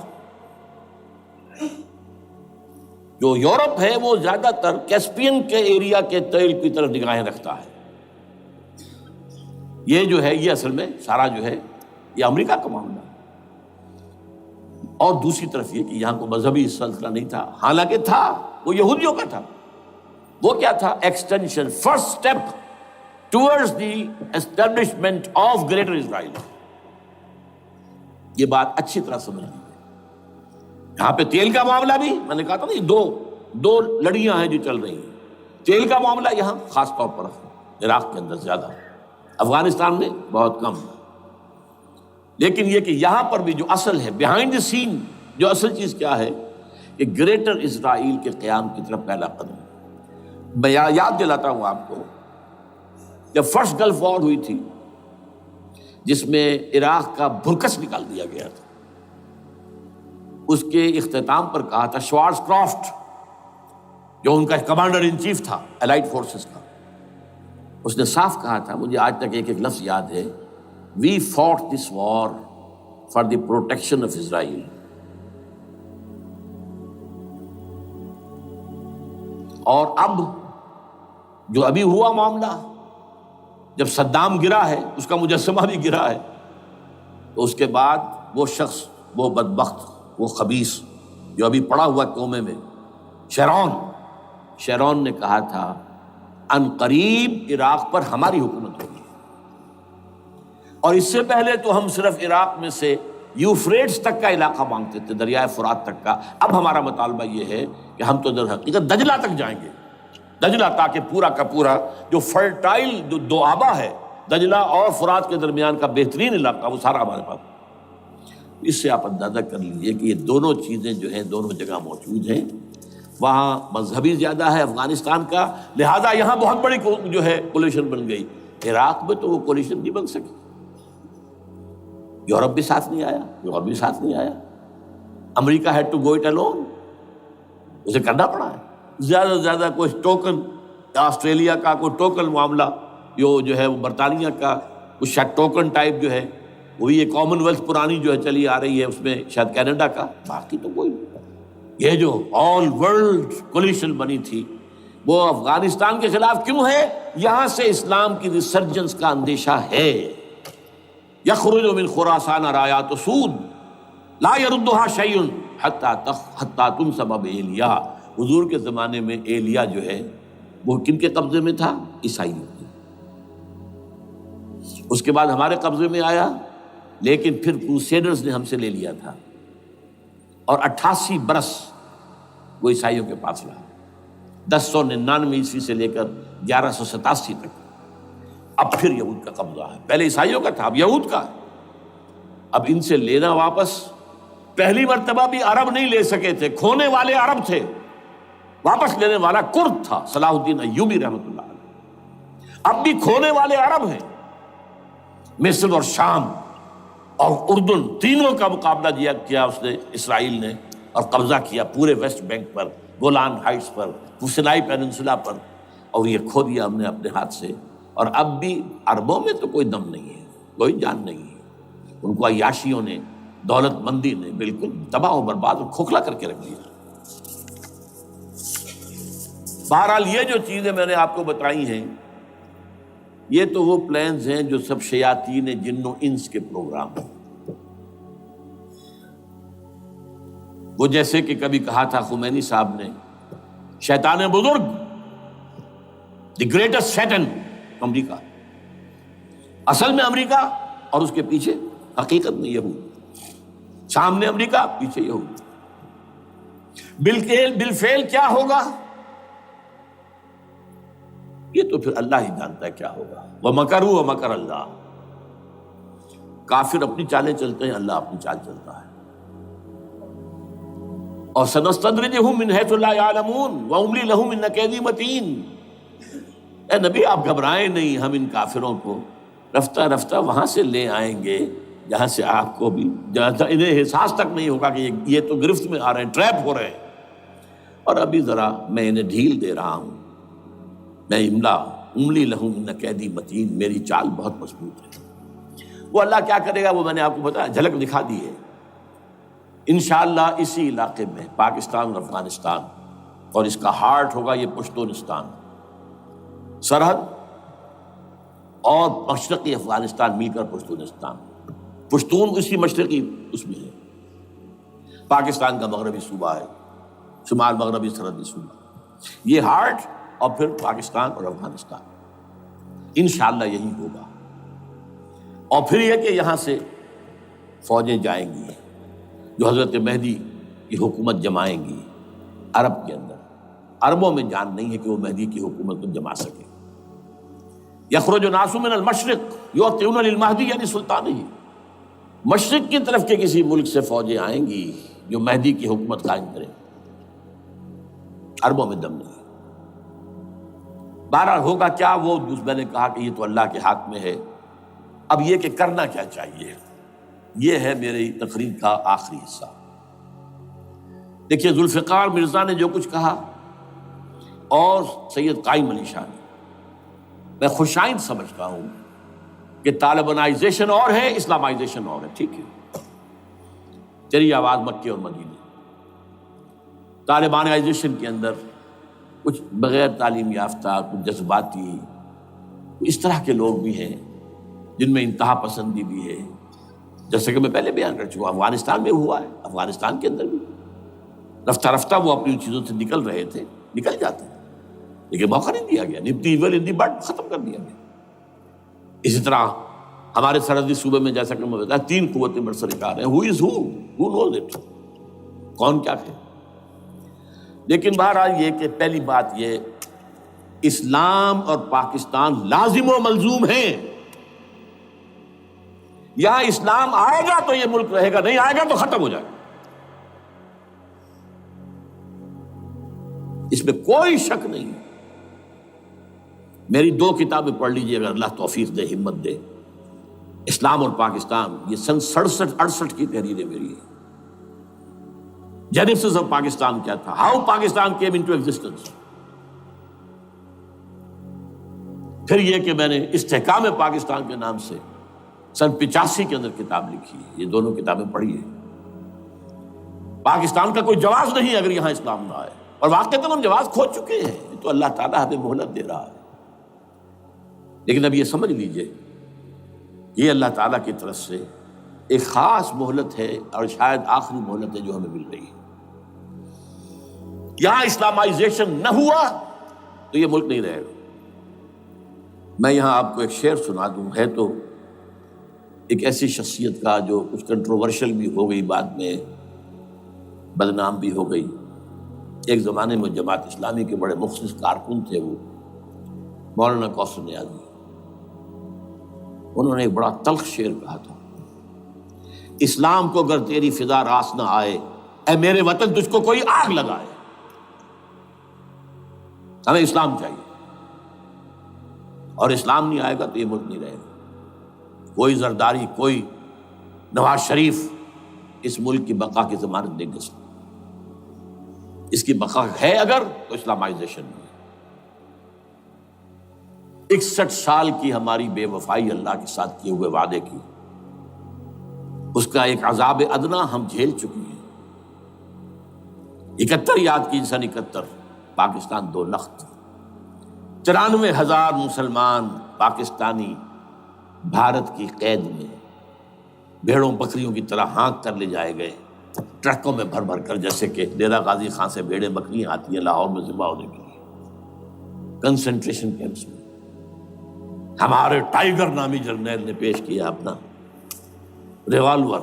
جو یورپ ہے وہ زیادہ تر کیسپین کے ایریا کے تیل کی طرف نگاہیں رکھتا ہے. یہ جو ہے یہ اصل میں سارا جو ہے یہ امریکہ کا معاملہ ہے. اور دوسری طرف یہ کہ یہاں کو مذہبی سلسلہ نہیں تھا، حالانکہ تھا، وہ یہودیوں کا تھا. وہ کیا تھا؟ Extension, first step towards the establishment of greater Israel. یہ بات اچھی طرح سمجھ لیجیے. یہاں پہ تیل کا معاملہ بھی میں نے کہا تھا نا، دو لڑیاں ہیں جو چل رہی ہیں. تیل کا معاملہ یہاں خاص طور پر عراق کے اندر زیادہ، افغانستان میں بہت کم. لیکن یہ کہ یہاں پر بھی جو اصل ہے بیہائنڈ دی سین، جو اصل چیز کیا ہے کہ گریٹر اسرائیل کے قیام کی طرف پہلا قدم. میں یاد دلاتا ہوں آپ کو، جب فرسٹ گلف وار ہوئی تھی جس میں عراق کا بھرکس نکال دیا گیا تھا، اس کے اختتام پر کہا تھا شوارز کرافٹ، جو ان کا کمانڈر ان چیف تھا الائڈ فورسز کا، اس نے صاف کہا تھا، مجھے آج تک ایک لفظ یاد ہے، We fought this war for the protection of Israel. اور اب جو ابھی ہوا معاملہ، جب صدام گرا ہے، اس کا مجسمہ بھی گرا ہے، تو اس کے بعد وہ شخص، وہ بدبخت، وہ خبیث جو ابھی پڑا ہوا کومے میں، شیرون نے کہا تھا ان قریب عراق پر ہماری حکومت ہوگی. اور اس سے پہلے تو ہم صرف عراق میں سے یوفریٹس تک کا علاقہ مانگتے تھے، دریائے فرات تک کا. اب ہمارا مطالبہ یہ ہے کہ ہم تو در حقیقت دجلہ تک جائیں گے، دجلہ، تاکہ پورا کا پورا جو فرٹائل دو آبا ہے دجلہ اور فرات کے درمیان کا بہترین علاقہ، وہ سارا ہمارے پاس. اس سے آپ اندازہ کر لیجیے کہ یہ دونوں چیزیں جو ہیں دونوں جگہ موجود ہیں. وہاں مذہبی زیادہ ہے افغانستان کا، لہذا یہاں بہت بڑی جو ہے کولیشن بن گئی. عراق میں تو وہ کولیشن نہیں بن سکی. یورپ بھی ساتھ نہیں آیا، امریکہ had to go it alone, اسے کرنا پڑا ہے. زیادہ سے زیادہ کوئی ٹوکن آسٹریلیا کا کوئی ٹوکن معاملہ جو ہے وہ برطانیہ کا کچھ شاید ٹوکن ٹائپ جو ہے وہی یہ کامن ویلتھ پرانی جو ہے چلی آ رہی ہے، اس میں شاید کینیڈا کا، باقی تو کوئی نہیں۔ یہ جو آل ورلڈ کولیشن بنی تھی وہ افغانستان کے خلاف کیوں ہے؟ یہاں سے اسلام کی ریسرجنس کا اندیشہ ہے۔ یخرج من خراسان رایات سود لا یردھا شیء حتی تنصب بایلیا۔ حضور کے زمانے میں ایلیا جو ہے وہ کن کے قبضے میں تھا؟ عیسائیوں کے۔ اس کے بعد ہمارے قبضے میں آیا، لیکن پھر کروسیڈرز نے ہم سے لے لیا تھا، اور 88 برس وہ عیسائیوں کے پاس رہا، 1099 عیسوی سے لے کر 1187 تک۔ اب پھر یہود کا قبضہ ہے، پہلے عیسائیوں کا تھا، اب یہود کا۔ اب ان سے لینا واپس، پہلی مرتبہ بھی عرب نہیں لے سکے تھے، کھونے والے عرب تھے، واپس لینے والا کرد تھا، صلاح الدین ایوبی رحمۃ اللہ علیہ۔ اب بھی کھونے والے عرب ہیں، مصر اور شام اور اردن، تینوں کا مقابلہ کیا اس نے، اسرائیل نے، اور قبضہ کیا پورے ویسٹ بینک پر، گولان ہائٹس پر، سینائی پیننسولا پر، اور یہ کھو دیا ہم نے اپنے ہاتھ سے۔ اور اب بھی عربوں میں تو کوئی دم نہیں ہے، کوئی جان نہیں ہے، ان کو عیاشیوں نے، دولت مندی نے بالکل تباہ و برباد اور کھوکھلا کر کے رکھ دیا۔ بہرحال یہ جو چیزیں میں نے آپ کو بتائی ہیں، یہ تو وہ پلانز ہیں جو سب شیاطین جن و انس کے پروگرام ہیں۔ وہ جیسے کہ کبھی کہا تھا خمینی صاحب نے، شیطان بزرگ، دی گریٹسٹ شیطن، امریکہ، اصل میں امریکہ، اور اس کے پیچھے حقیقت میں یہود، سامنے امریکہ، پیچھے یہود۔ بالفعل کیا ہوگا یہ تو پھر اللہ ہی جانتا ہے کیا ہوگا۔ وَمَكَرُوا وَمَكَرَ اللَّهُ، کافر اپنی چالیں چلتے ہیں، اللہ اپنی چال چلتا ہے۔ اور سَنَسْتَدْرِجُهُم مِّنْ حَيْثُ لَا يَعْلَمُونَ وَأُمْلِي لَهُمْ إِنَّ كَيْدِي مَتِينٌ۔ اے نبی آپ گھبرائیں نہیں، ہم ان کافروں کو رفتہ رفتہ وہاں سے لے آئیں گے جہاں سے آپ کو بھی انہیں احساس تک نہیں ہوگا کہ یہ تو گرفت میں آ رہے ہیں، ٹریپ ہو رہے ہیں، اور ابھی ذرا میں انہیں ڈھیل دے رہا ہوں۔ میں املی لہم ان قیدی متین، میری چال بہت مضبوط ہے۔ وہ اللہ کیا کرے گا وہ میں نے آپ کو بتایا، جھلک دکھا دی ہے۔ انشاءاللہ اسی علاقے میں پاکستان اور افغانستان، اور اس کا ہارٹ ہوگا یہ پشتونستان، سرحد اور مشرقی افغانستان مل کر پشتونستان، پشتون اسی مشرقی اس میں ہے، پاکستان کا مغربی صوبہ ہے، شمال مغربی سرحدی صوبہ، یہ ہارٹ، اور پھر پاکستان اور افغانستان، انشاءاللہ یہی ہوگا۔ اور پھر یہ کہ یہاں سے فوجیں جائیں گی جو حضرت مہدی کی حکومت جمائیں گی عرب کے اندر۔ عربوں میں جان نہیں ہے کہ وہ مہدی کی حکومت کو جما سکے۔ یخرج ناس من المشرق یؤتون للمہدی یعنی سلطان ہی، مشرق کی طرف کے کسی ملک سے فوجیں آئیں گی جو مہدی کی حکومت قائم کریں۔ عربوں میں دم نہیں۔ بہرحال ہوگا کیا، وہ میں نے کہا کہ یہ تو اللہ کے ہاتھ میں ہے۔ اب یہ کہ کرنا کیا چاہیے، یہ ہے میری تقریر کا آخری حصہ۔ دیکھیے ذوالفقار مرزا نے جو کچھ کہا اور سید قائم علی شاہ نے، میں خوشائند سمجھتا ہوں کہ طالبانائزیشن اور ہے، اسلامائزیشن اور ہے، ٹھیک ہے، چلیے آواز مکے اور مدینے۔ طالبانائزیشن کے اندر کچھ بغیر تعلیم یافتہ، کچھ جذباتی، اس طرح کے لوگ بھی ہیں جن میں انتہا پسندی بھی ہے، جیسے کہ میں پہلے بیان کر چکا، افغانستان میں ہوا ہے، افغانستان کے اندر بھی رفتہ رفتہ وہ اپنی چیزوں سے نکل رہے تھے، نکل جاتے ہیں، لیکن موقع نہیں دیا گیا، نب دی ایول ان دی بڈ، ختم کر دیا گیا۔ اسی طرح ہمارے سرحدی صوبے میں جیسا کہ میں بتایا 3 قوتیں برسرکار ہیں، who knows it، کون کیا ہے۔ لیکن بہرحال یہ کہ پہلی بات یہ، اسلام اور پاکستان لازم و ملزوم ہیں۔ یہاں اسلام آئے گا تو یہ ملک رہے گا، نہیں آئے گا تو ختم ہو جائے گا، اس میں کوئی شک نہیں۔ میری 2 کتابیں پڑھ لیجیے اگر اللہ توفیق دے، ہمت دے، اسلام اور پاکستان، یہ سن 67-68 کی تحریریں میری ہیں۔ جینیسس آف پاکستان کیا تھا، how Pakistan came into existence, پھر یہ کہ میں نے استحکام پاکستان کے نام سے سن 85 کے اندر کتاب لکھی ہے، یہ دونوں کتابیں پڑھی ہیں۔ پاکستان کا کوئی جواز نہیں اگر یہاں اسلام نہ آئے، اور واقعتاً ہم جواز کھو چکے ہیں، تو اللہ تعالیٰ ہمیں مہلت دے رہا ہے۔ لیکن اب یہ سمجھ لیجئے، یہ اللہ تعالیٰ کی طرف سے ایک خاص مہلت ہے، اور شاید آخری مہلت ہے جو ہمیں مل رہی ہے۔ یہاں اسلامائزیشن نہ ہوا تو یہ ملک نہیں رہے گا۔ میں یہاں آپ کو ایک شعر سنا دوں، ہے تو ایک ایسی شخصیت کا جو کچھ کنٹروورشل بھی ہو گئی، بعد میں بدنام بھی ہو گئی۔ ایک زمانے میں جماعت اسلامی کے بڑے مخلص کارکن تھے وہ، مولانا کوثر نیازی۔ انہوں نے ایک بڑا تلخ شعر کہا تھا، اسلام کو اگر تیری فضا راس نہ آئے، اے میرے وطن تجھ کو کوئی آگ لگائے۔ ہمیں اسلام چاہیے، اور اسلام نہیں آئے گا تو یہ ملک نہیں رہے گا۔ کوئی زرداری، کوئی نواز شریف اس ملک کی بقا کی ضمانت نہیں دے سکتا۔ اس کی بقا ہے اگر تو اسلامائزیشن نہیں ہے۔ 61 سال کی ہماری بے وفائی اللہ کے ساتھ کیے ہوئے وعدے کی، اس کا ایک عذاب ادنا ہم جھیل چکے ہیں۔ 71 یاد کی سن 71، پاکستان 2 لخت، 94,000 مسلمان پاکستانی بھارت کی قید میں بھیڑوں بکریوں کی طرح ہانک کر لے جائے گئے، ٹرکوں میں بھر بھر کر، جیسے کہ ڈیرہ غازی خان سے بھیڑیں بکریاں آتی ہیں لاہور میں ذبح ہونے کے لیے، کنسنٹریشن کیمپس میں۔ ہمارے ٹائیگر نامی جرنیل نے پیش کیا اپنا ریوالور،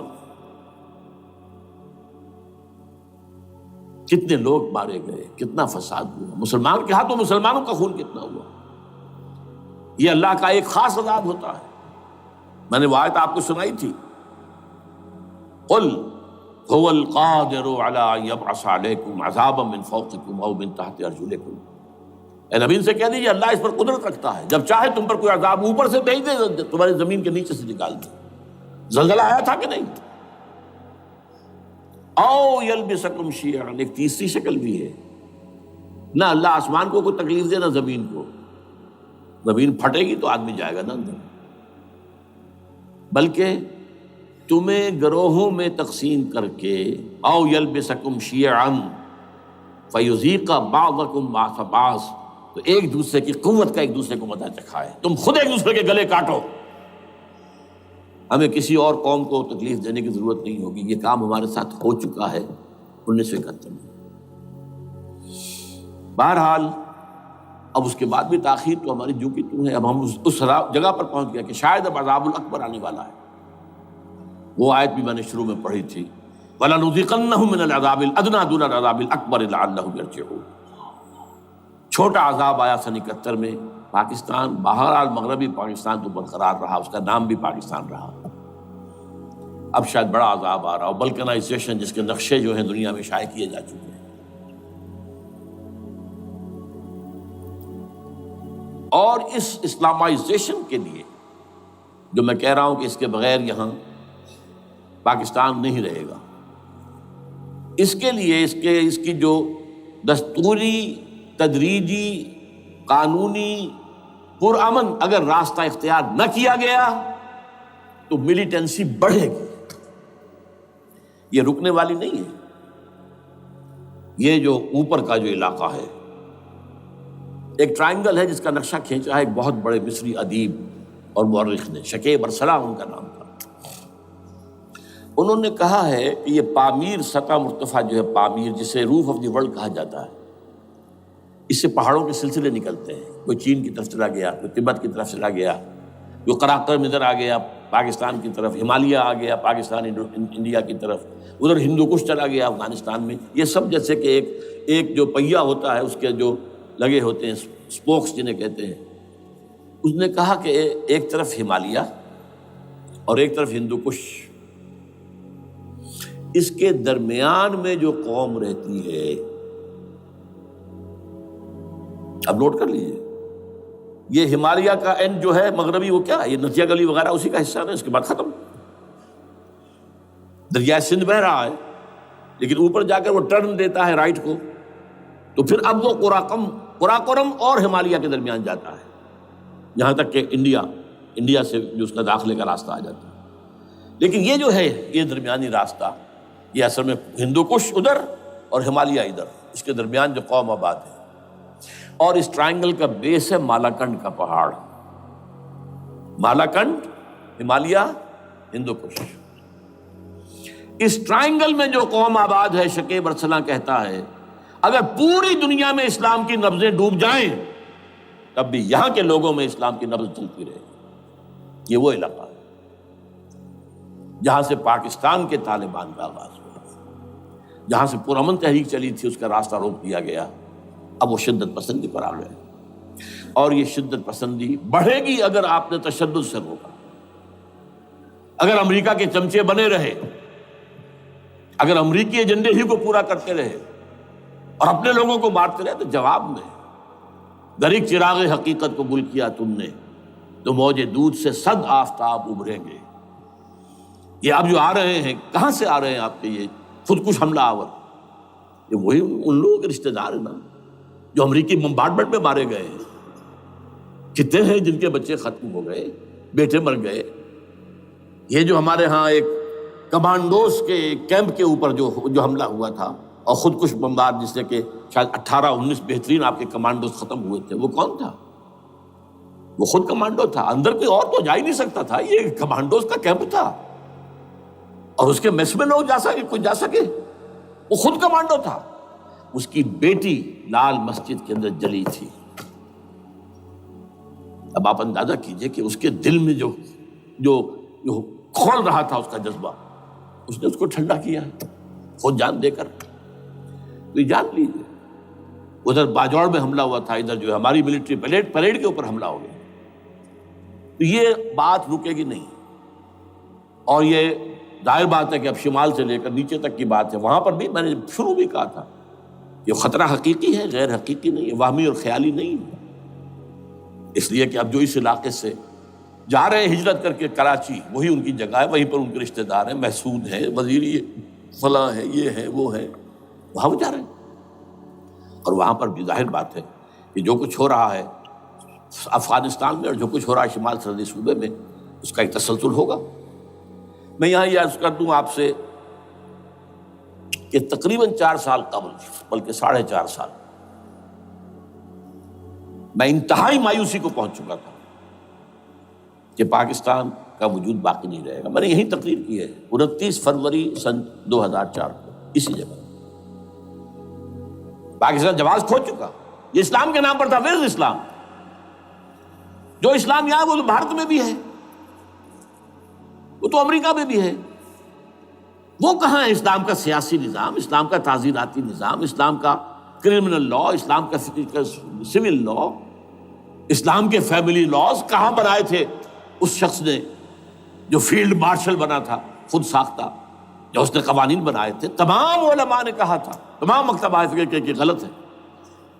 کتنے لوگ مارے گئے، کتنا فساد ہوا، مسلمان کے ہاتھوں مسلمانوں کا خون کتنا ہوا۔ یہ اللہ کا ایک خاص عذاب ہوتا ہے۔ میں نے وہ آیت آپ کو سنائی تھی، قل هو القادر على ان يبعث عليكم عذابا من فوقكم او من تحت ارجلكم۔ اے نبی ان سے کہہ دیجیے اللہ اس پر قدرت رکھتا ہے، جب چاہے تم پر کوئی عذاب اوپر سے بھیج دے، تمہاری زمین کے نیچے سے نکال دے۔ زلزلہ آیا تھا کہ نہیں؟ او یلبسکم شیعا، ایک تیسری شکل بھی ہے، نہ اللہ آسمان کو کوئی تکلیف دے نہ زمین کو، زمین پھٹے گی تو آدمی جائے گا نا اندر، بلکہ تمہیں گروہوں میں تقسیم کر کے، او یلبسکم شیعا فیذیق بعضکم بعض بعض، تو ایک دوسرے کی قوت کا ایک دوسرے کو مزہ چکھائے، تم خود ایک دوسرے کے گلے کاٹو۔ ہمیں کسی اور قوم کو تکلیف دینے کی ضرورت نہیں ہوگی، یہ کام ہمارے ساتھ ہو چکا ہے 1971 میں۔ بہرحال اب اس کے بعد بھی تاخیر تو ہماری جو کی تو ہے، اب ہم اس جگہ پر پہنچ گئے کہ شاید اب عذاب الاکبر آنے والا ہے۔ وہ آیت بھی میں نے شروع میں پڑھی تھی، وَلَنُذِيقَنَّهُم مِّنَ الْعَذَابِ الْأَدْنَىٰ دُونَ الْعَذَابِ الْأَكْبَرِ لَعَلَّهُمْ يَرْجِعُونَ۔ چھوٹا عذاب آیا سن 71 میں پاکستان، بہرحال مغربی پاکستان تو برقرار رہا، اس کا نام بھی پاکستان رہا۔ اب شاید بڑا عذاب آ رہا ہو، بلکنائزیشن جس کے نقشے جو ہیں دنیا میں شائع کیے جا چکے ہیں۔ اور اس اسلامائزیشن کے لیے جو میں کہہ رہا ہوں کہ اس کے بغیر یہاں پاکستان نہیں رہے گا، اس کے لیے اس کی جو دستوری، تدریجی، قانونی، پرامن اگر راستہ اختیار نہ کیا گیا تو ملیٹنسی بڑھے گی، یہ رکنے والی نہیں ہے۔ یہ جو اوپر کا جو علاقہ ہے، ایک ٹرائنگل ہے جس کا نقشہ کھینچا ہے ایک بہت بڑے مصری ادیب اور مورخ نے، شکیب ارسلان ان کا نام تھا۔ انہوں نے کہا ہے کہ یہ پامیر سطح مرتفع جو ہے، پامیر جسے روف آف دی ورلڈ کہا جاتا ہے، اس سے پہاڑوں کے سلسلے نکلتے ہیں، کوئی چین کی طرف چلا گیا، کوئی تبت کی طرف چلا گیا، جو قراقرم ادھر آ گیا پاکستان کی طرف، ہمالیہ آ گیا پاکستان انڈیا کی طرف، ادھر ہندو کش چلا گیا افغانستان میں۔ یہ سب جیسے کہ ایک جو پہیا ہوتا ہے، اس کے جو لگے ہوتے ہیں سپوکس جنہیں کہتے ہیں۔ اس نے کہا کہ ایک طرف ہمالیہ اور ایک طرف ہندو کش، اس کے درمیان میں جو قوم رہتی ہے، اب نوٹ کر لیجیے، یہ ہمالیہ کا اینڈ جو ہے مغربی، وہ کیا ہے، یہ نتیا گلی وغیرہ اسی کا حصہ ہے، اس کے بعد ختم، دریائے سندھ بہہ رہا ہے، لیکن اوپر جا کر وہ ٹرن دیتا ہے رائٹ کو، تو پھر اب وہ قراقرم اور ہمالیہ کے درمیان جاتا ہے۔ یہاں تک کہ انڈیا سے جو اس کا داخلے کا راستہ آ جاتا ہے۔ لیکن یہ جو ہے یہ درمیانی راستہ، یہ اصل میں ہندو کش ادھر اور ہمالیہ ادھر، اس کے درمیان جو قوم آباد ہے، اور اس ٹرائنگل کا بیس ہے مالاکنڈ کا پہاڑ، مالاکنڈ، ہمالیہ، ہندو کش۔ اس ٹرائنگل میں جو قوم آباد ہے، شکیب ارسلان کہتا ہے اگر پوری دنیا میں اسلام کی نبضیں ڈوب جائیں تب بھی یہاں کے لوگوں میں اسلام کی نبض چلتی رہے گی۔ یہ وہ علاقہ ہے جہاں سے پاکستان کے طالبان کا آغاز ہوا، جہاں سے پرامن تحریک چلی تھی، اس کا راستہ روک دیا گیا۔ اب وہ شدت پسندی پر آ گئے، اور یہ شدت پسندی بڑھے گی اگر آپ نے تشدد سے روکا، اگر امریکہ کے چمچے بنے رہے، اگر امریکی ایجنڈے ہی کو پورا کرتے رہے اور اپنے لوگوں کو مارتے رہے، تو جواب میں گر ایک چراغ حقیقت قبول کیا تم نے تو موج دودھ سے 100 آفتاب ابھریں گے۔ یہ اب جو آ رہے ہیں، کہاں سے آ رہے ہیں آپ کے یہ خودکش حملہ آور؟ یہ وہی ان لوگوں کے رشتہ دار ہیں نا جو امریکی بمبارڈمنٹ میں مارے گئے ہیں۔ کتنے ہیں جن کے بچے ختم ہو گئے، بیٹے مر گئے۔ یہ جو ہمارے ہاں ایک کمانڈوز کے کیمپ کے اوپر جو حملہ ہوا تھا اور خودکش بمبار، جس سے کہ شاید 18-19 بہترین آپ کے کمانڈوز ختم ہوئے تھے، وہ کون تھا؟ وہ خود کمانڈو تھا، اندر کوئی اور تو جا ہی نہیں سکتا تھا، یہ کمانڈوز کا کیمپ تھا، اور اس کے میس میں لوگ کوئی جا سکے؟ وہ خود کمانڈو تھا۔ اس کی بیٹی لال مسجد کے اندر جلی تھی۔ اب آپ اندازہ کیجئے کہ اس کے دل میں جو کھول رہا تھا اس کا جذبہ، اس نے اس کو ٹھنڈا کیا خود جان دے کر۔ تو یہ جان لیجیے، ادھر باجوڑ میں حملہ ہوا تھا، ادھر جو ہے ہماری ملٹری پریڈ کے اوپر حملہ ہو گیا۔ تو یہ بات رکے گی نہیں، اور یہ ظاہر بات ہے کہ اب شمال سے لے کر نیچے تک کی بات ہے۔ وہاں پر بھی میں نے شروع بھی کہا تھا یہ خطرہ حقیقی ہے، غیر حقیقی نہیں ہے، وہمی اور خیالی نہیں ہے۔ اس لیے کہ اب جو اس علاقے سے جا رہے ہیں ہجرت کر کے کراچی، وہی ان کی جگہ ہے، وہیں پر ان کے رشتہ دار ہیں، محسود ہیں، وزیری فلاں ہے، یہ ہے وہ ہے، وہاں وہ جا رہے ہیں۔ اور وہاں پر بھی ظاہر بات ہے کہ جو کچھ ہو رہا ہے افغانستان میں اور جو کچھ ہو رہا ہے شمال سرحدی صوبے میں، اس کا ایک تسلسل ہوگا۔ میں یہاں یہ عرض کر دوں آپ سے کہ تقریباً 4 سال قبل، بلکہ 4.5 سال، میں انتہائی مایوسی کو پہنچ چکا تھا کہ پاکستان کا وجود باقی نہیں رہے گا۔ میں نے یہی تقریر کی ہے 29 فروری سن 2004 کو، اسی جگہ۔ پاکستان جواز کھو چکا، یہ اسلام کے نام پر تھا۔ ویئر اسلام؟ جو اسلام یہاں وہ تو بھارت میں بھی ہے، وہ تو امریکہ میں بھی ہے۔ وہ کہاں ہے اسلام کا سیاسی نظام، اسلام کا تعزیراتی نظام، اسلام کا کرمنل لا، اسلام کا سول لا، اسلام کے فیملی لاز کہاں بنائے تھے اس شخص نے جو فیلڈ مارشل بنا تھا، خود ساختہ، جو اس نے قوانین بنائے تھے؟ تمام علماء نے کہا تھا، تمام مکتبہ فکر کہ غلط ہے،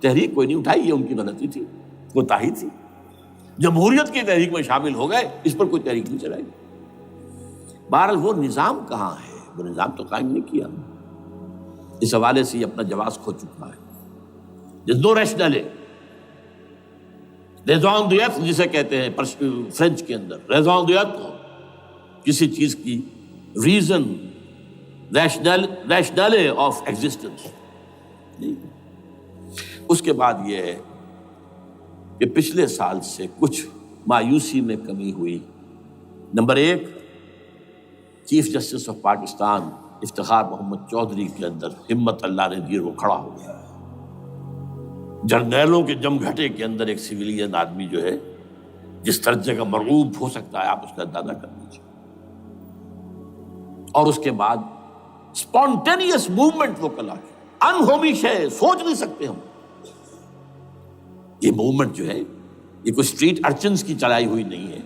تحریک کوئی نہیں اٹھائی، یہ ان کی غلطی تھی، کوتاہی تھی۔ جمہوریت کی تحریک میں شامل ہو گئے، اس پر کوئی تحریک نہیں چلائی۔ بہرحال وہ نظام کہاں ہے؟ وہ نظام تو قائم نہیں کیا۔ اس حوالے سے یہ اپنا جواز کھو چکا ہے۔ There's no rationale، raison d'être جسے کہتے ہیں فرینچ کے اندر، raison d'être کسی چیز کی ریزن، rationale آف ایگزسٹنس نہیں۔ اس کے بعد یہ ہے کہ پچھلے سال سے کچھ مایوسی میں کمی ہوئی۔ Number 1، chief justice of Pakistan Iftikhar Muhammad Chaudhry کے اندر ہمت اللہ نے دی، وہ کھڑا ہو گیا۔ جرنیلوں کے جم گھٹے کے اندر ایک سویلین آدمی جو ہے جس درجے کا مرغوب ہو سکتا ہے، آپ اس کا اندازہ کر لیجیے۔ اور اس کے بعد اسپونٹینیس موومنٹ وہ کلا ہے، انہومی شے، سوچ نہیں سکتے ہم۔ یہ موومنٹ جو ہے یہ کوئی اسٹریٹ ارچنز کی چلائی ہوئی نہیں ہے،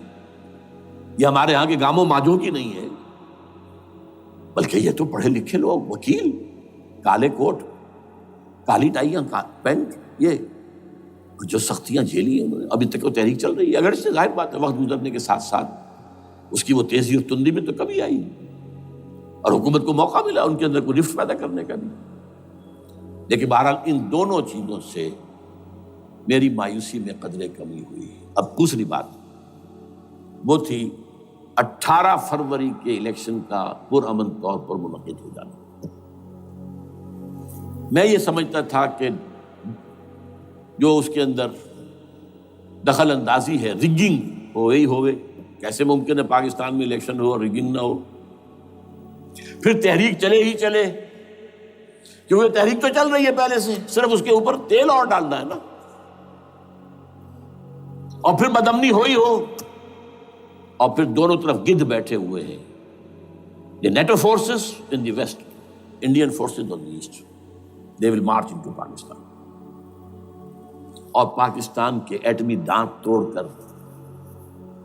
یہ ہمارے ہاں کے گاموں ماجوں کی نہیں ہے، بلکہ یہ تو پڑھے لکھے لوگ، وکیل، کالے کوٹ، کالی ٹائیاں، پینٹ، یہ جو سختیاں جھیلی ہیں انہوں نے، ابھی تک وہ تحریک چل رہی ہے۔ اگر سے ظاہر بات ہے وقت گزرنے کے ساتھ ساتھ اس کی وہ تیزی اور تندی میں تو کمی آئی، اور حکومت کو موقع ملا ان کے اندر کوئی رفت پیدا کرنے کا بھی۔ لیکن بہرحال ان دونوں چیزوں سے میری مایوسی میں قدرے کمی ہوئی۔ اب دوسری بات وہ تھی 18 فروری کے الیکشن کا پرامن طور پر منعقد ہو جانا۔ میں یہ سمجھتا تھا کہ جو اس کے اندر دخل اندازی ہے، رگنگ ہو گئی ہوگی، کیسے ممکن ہے پاکستان میں الیکشن ہو اور رگنگ نہ ہو؟ پھر تحریک چلے ہی چلے، کیونکہ تحریک تو چل رہی ہے پہلے سے، صرف اس کے اوپر تیل اور ڈالنا ہے نا، اور پھر بدامنی ہوئی ہو، اور پھر دونوں طرف گدھ بیٹھے ہوئے ہیں، the NATO forces in the west, Indian forces on the east, they will march into Pakistan, اور پاکستان کے ایٹمی دانت توڑ کر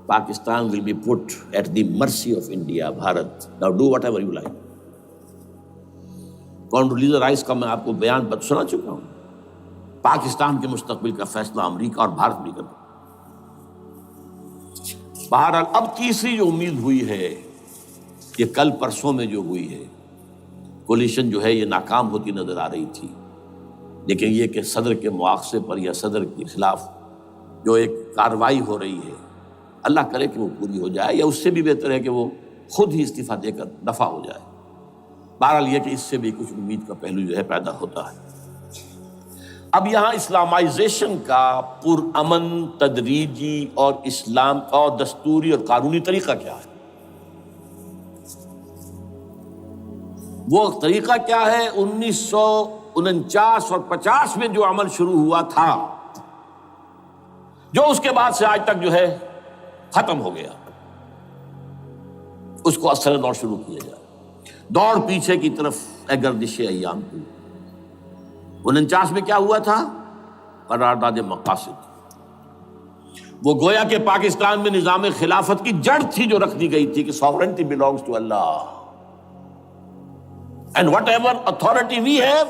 Pakistan will be put at the mercy of India, Bharat. Now do whatever you like. Condoleezza Rice کا میں آپ کو بیان سنا چکا ہوں، پاکستان کے مستقبل کا فیصلہ امریکہ اور بھارت بھی کرتا۔ بہرحال اب تیسری جو امید ہوئی ہے، یہ کل پرسوں میں جو ہوئی ہے، کولیشن جو ہے یہ ناکام ہوتی نظر آ رہی تھی، لیکن یہ کہ صدر کے مواخذے پر یا صدر کے خلاف جو ایک کارروائی ہو رہی ہے، اللہ کرے کہ وہ پوری ہو جائے، یا اس سے بھی بہتر ہے کہ وہ خود ہی استعفیٰ دے کر دفع ہو جائے۔ بہرحال یہ کہ اس سے بھی کچھ امید کا پہلو جو ہے پیدا ہوتا ہے۔ اب یہاں اسلامائزیشن کا پرامن، تدریجی اور اسلام اور دستوری اور قانونی طریقہ کیا ہے؟ وہ طریقہ کیا ہے؟ 1949 اور 50 میں جو عمل شروع ہوا تھا، جو اس کے بعد سے آج تک جو ہے ختم ہو گیا، اس کو اثر دور شروع کیا جائے، دوڑ پیچھے کی طرف اے گردش ایام کی۔ 49 میں کیا ہوا تھا؟ قرارداد مقاصد، وہ گویا کہ پاکستان میں نظام خلافت کی جڑ تھی جو رکھ دی گئی تھی کہ sovereignty belongs to Allah and whatever authority we have,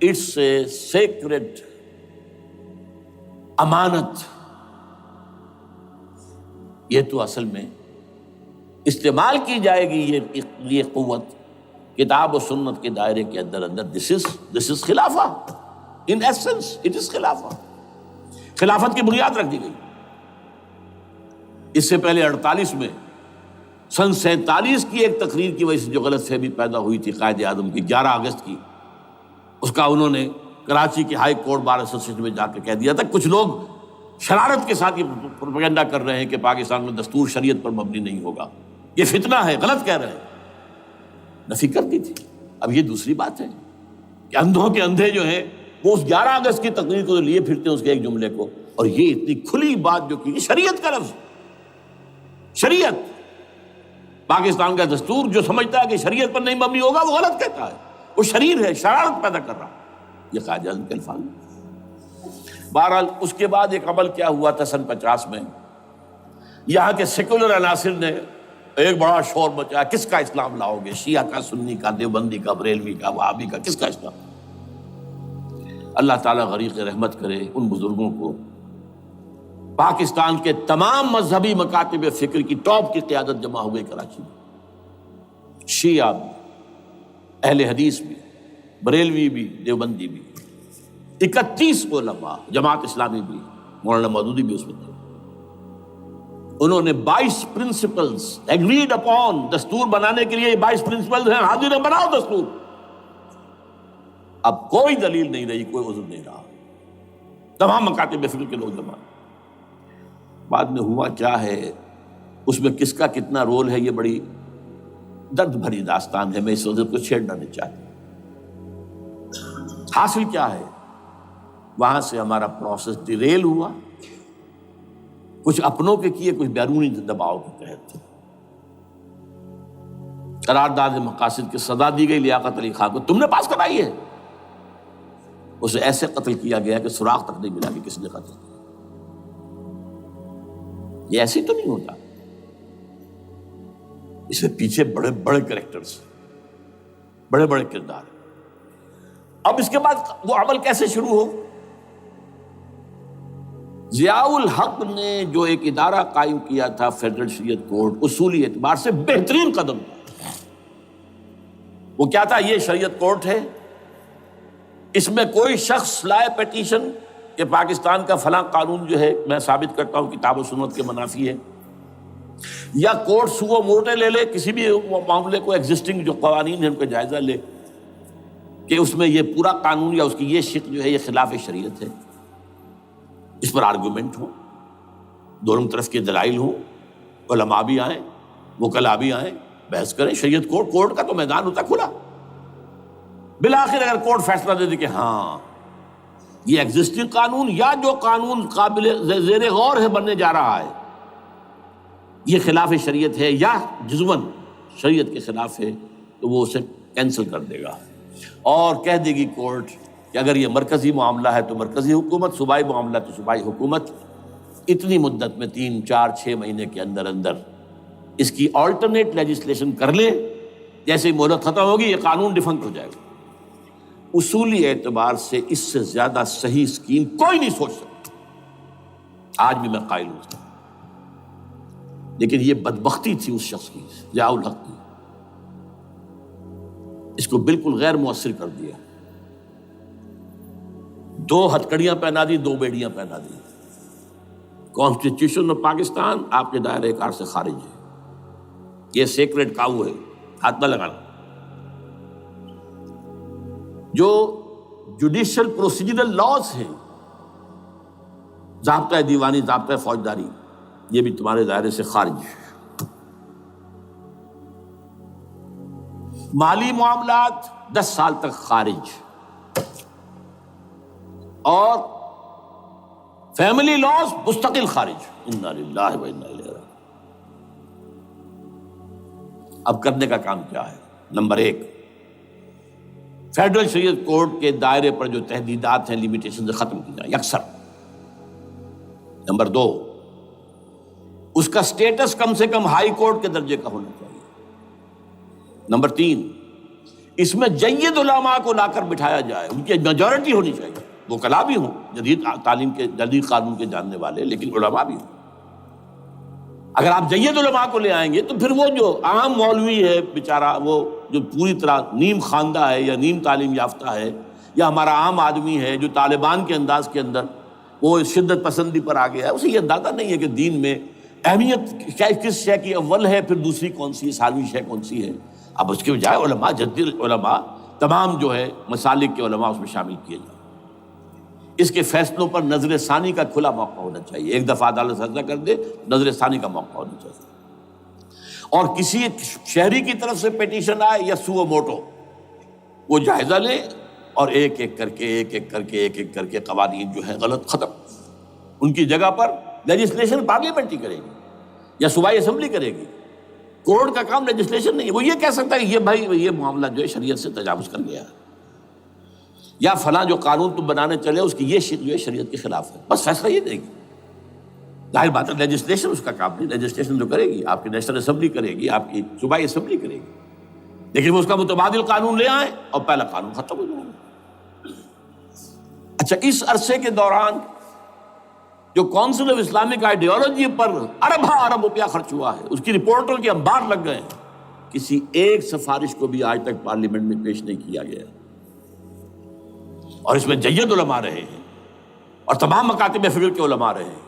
it's a sacred امانت۔ یہ تو اصل میں استعمال کی جائے گی یہ قوت کتاب و سنت کے دائرے کے اندر۔ دس از خلافہ، ان ایسنس اٹ از خلافہ، خلافت کی بنیاد رکھ دی گئی۔ اس سے پہلے 48 میں سن 47 کی ایک تقریر کی وجہ سے جو غلط فہمی پیدا ہوئی تھی قائد اعظم کی، 11 اگست کی، اس کا انہوں نے کراچی کی ہائی کورٹ بار ایسوسیشن میں جا کے کہہ دیا تھا، کچھ لوگ شرارت کے ساتھ یہ پروپیگنڈا کر رہے ہیں کہ پاکستان میں دستور شریعت پر مبنی نہیں ہوگا، یہ فتنہ ہے، غلط کہہ رہے ہیں، نفی کر دی تھی۔ اب یہ دوسری بات ہے کہ اندھوں کے اندھے جو ہیں وہ اس 11 اگست کی تقریر کو لیے پھرتے ہیں، اس کے ایک جملے کو، اور یہ اتنی کھلی بات جو کی، شریعت کا لفظ، شریعت، پاکستان کا دستور جو سمجھتا ہے کہ شریعت پر نہیں مبنی ہوگا وہ غلط کہتا ہے، وہ شریر ہے، شرارت پیدا کر رہا، یہ قائد اعظم کے الفاظ۔ بہرحال اس کے بعد ایک عمل کیا ہوا تھا سن 50 میں، یہاں کے سیکولر عناصر نے ایک بڑا شور مچایا، کس کا اسلام لاؤ گے؟ شیعہ کا، سنی کا، دیوبندی کا، بریلوی کا، وہابی کا، کس کا اسلام؟ اللہ تعالیٰ غریق رحمت کرے ان بزرگوں کو، پاکستان کے تمام مذہبی مکاتب فکر کی ٹاپ کی قیادت جمع ہو گئی کراچی میں، شیعہ بھی، اہل حدیث بھی، بریلوی بھی، دیوبندی بھی، 31 علماء، جماعت اسلامی بھی، مولانا مودودی بھی اس میں تھے۔ انہوں نے 22 پرنسپلز ایگریڈ اپون، دستور بنانے کے لیے 22 پرنسپلز ہیں، حاضر ہیں، بناؤ دستور۔ اب کوئی دلیل نہیں رہی، کوئی عذر نہیں رہا، تمام مکاتب فکر کے لوگ جمع۔ بعد میں ہوا کیا ہے، اس میں کس کا کتنا رول ہے، یہ بڑی درد بھری داستان ہے، میں اس وجہ کو چھیڑنا نہیں چاہتا۔ حاصل کیا ہے، وہاں سے ہمارا پروسیس ڈیریل ہوا، کچھ اپنوں کے کیے، کچھ بیرونی دباؤ کے تحت۔ قرارداد مقاصد کی سزا دی گئی لیاقت علی خان کو، تم نے پاس کرائی ہے، اسے ایسے قتل کیا گیا کہ سراغ تک نہیں ملا کہ کس نے قتل کیا۔ یہ ایسے تو نہیں ہوتا، اس میں پیچھے بڑے بڑے کریکٹرز، بڑے بڑے کردار۔ اب اس کے بعد وہ عمل کیسے شروع ہو؟ ضیاء الحق نے جو ایک ادارہ قائم کیا تھا فیڈرل شریعت کورٹ، اصولی اعتبار سے بہترین قدم تھا۔ وہ کیا تھا؟ یہ شریعت کورٹ ہے، اس میں کوئی شخص لائے پیٹیشن کہ پاکستان کا فلاں قانون جو ہے میں ثابت کرتا ہوں کتاب و سنت کے منافی ہے، یا کورٹ سو موٹے لے لے کسی بھی معاملے کو، ایگزسٹنگ جو قوانین ہیں ان کا جائزہ لے کہ اس میں یہ پورا قانون یا اس کی یہ شق جو ہے یہ خلاف شریعت ہے، اس پر آرگومنٹ ہو، دونوں طرف کے دلائل ہوں، علماء بھی آئیں، وکلاء بھی آئیں، بحث کریں، شریعت کورٹ کا تو میدان ہوتا کھلا۔ بالآخر اگر کورٹ فیصلہ دے دے کہ ہاں یہ ایگزسٹنگ قانون یا جو قانون قابل زیر غور ہے بننے جا رہا ہے یہ خلاف شریعت ہے یا جزوً شریعت کے خلاف ہے، تو وہ اسے کینسل کر دے گا اور کہہ دے گی کورٹ کہ اگر یہ مرکزی معاملہ ہے تو مرکزی حکومت، صوبائی معاملہ تو صوبائی حکومت، اتنی مدت میں 3 4 6 مہینے کے اندر اندر اس کی آلٹرنیٹ لیجسلیشن کر لے، جیسے ہی مہلت ختم ہوگی یہ قانون ڈیفنکٹ ہو جائے گا۔ اصولی اعتبار سے اس سے زیادہ صحیح اسکیم کوئی نہیں سوچ سکتا، آج بھی میں قائل ہوں، لیکن یہ بدبختی تھی اس شخص کی، ضیاء الحق کی، اس کو بالکل غیر مؤثر کر دیا، 2 ہتھکڑیاں پہنا دی، 2 بیڑیاں پہنا دی۔ کانسٹیٹیوشن آف پاکستان آپ کے دائرے کار سے خارج ہے، یہ سیکریٹ کاؤ ہے، ہاتھ نہ لگانا۔ جو جوڈیشل پروسیجرل لاز ہیں، ضابطہ دیوانی، ضابطہ فوجداری، یہ بھی تمہارے دائرے سے خارج ہے۔ مالی معاملات 10 سال تک خارج، اور فیملی لاز مستقل خارج۔ انا للہ و انا الیہ راجعون۔ اب کرنے کا کام کیا ہے؟ نمبر 1، فیڈرل شریعت کورٹ کے دائرے پر جو تحدیدات ہیں، لیمیٹیشن ختم کی جائیں یکسر۔ نمبر 2، اس کا سٹیٹس کم سے کم ہائی کورٹ کے درجے کا ہونا چاہیے۔ نمبر 3، اس میں جید علماء کو لا کر بٹھایا جائے، ان کی میجورٹی ہونی چاہیے، وکلاء بھی ہوں، جدید تعلیم کے، جدید قانون کے جاننے والے، لیکن علماء بھی ہوں۔ اگر آپ جید علماء کو لے آئیں گے تو پھر وہ جو عام مولوی ہے بیچارہ، وہ جو پوری طرح نیم خواندہ ہے یا نیم تعلیم یافتہ ہے، یا ہمارا عام آدمی ہے جو طالبان کے انداز کے اندر وہ شدت پسندی پر آ گیا ہے، اسے یہ اندازہ نہیں ہے کہ دین میں اہمیت کس شے کی اول ہے، پھر دوسری کون سی، ثانوی شے کون سی ہے۔ اب اس کے بجائے علماء، جدید علماء، تمام جو ہے مسالک کے علماء اس میں شامل کیے جائیں۔ اس کے فیصلوں پر نظر ثانی کا کھلا موقع ہونا چاہیے، ایک دفعہ عدالت فیصلہ کر دے، نظر ثانی کا موقع ہونا چاہیے، اور کسی شہری کی طرف سے پیٹیشن آئے یا سو موٹو، وہ جائزہ لے اور ایک ایک کر کے قوانین جو ہے غلط ختم، ان کی جگہ پر لیجسلیشن پارلیمنٹ ہی کرے گی یا صوبائی اسمبلی کرے گی۔ کورٹ کا کام لیجسلیشن نہیں ہے، وہ یہ کہہ سکتا ہے کہ یہ بھائی یہ معاملہ جو ہے شریعت سے تجاوز کر گیا ہے، یا فلاں جو قانون تم بنانے چلے اس کی یہ شق جو ہے شریعت کے خلاف ہے، بس فیصلہ یہ دے گی۔ ظاہر بات ہے لیجسلیشن اس کا کام نہیں، لیجسلیشن جو کرے گی آپ کی نیشنل اسمبلی کرے گی، آپ کی صوبائی اسمبلی کرے گی، لیکن وہ اس کا متبادل قانون لے آئیں اور پہلا قانون ختم ہو جائے گا۔ اچھا، اس عرصے کے دوران جو کونسل آف اسلامک آئیڈیالوجی پر ارب روپیہ خرچ ہوا ہے، اس کی رپورٹوں کے انبار لگ گئے ہیں، کسی ایک سفارش کو بھی آج تک پارلیمنٹ میں پیش نہیں کیا گیا، اور اس میں جید علماء رہے ہیں اور تمام مکاتب فکر کے علماء رہے ہیں۔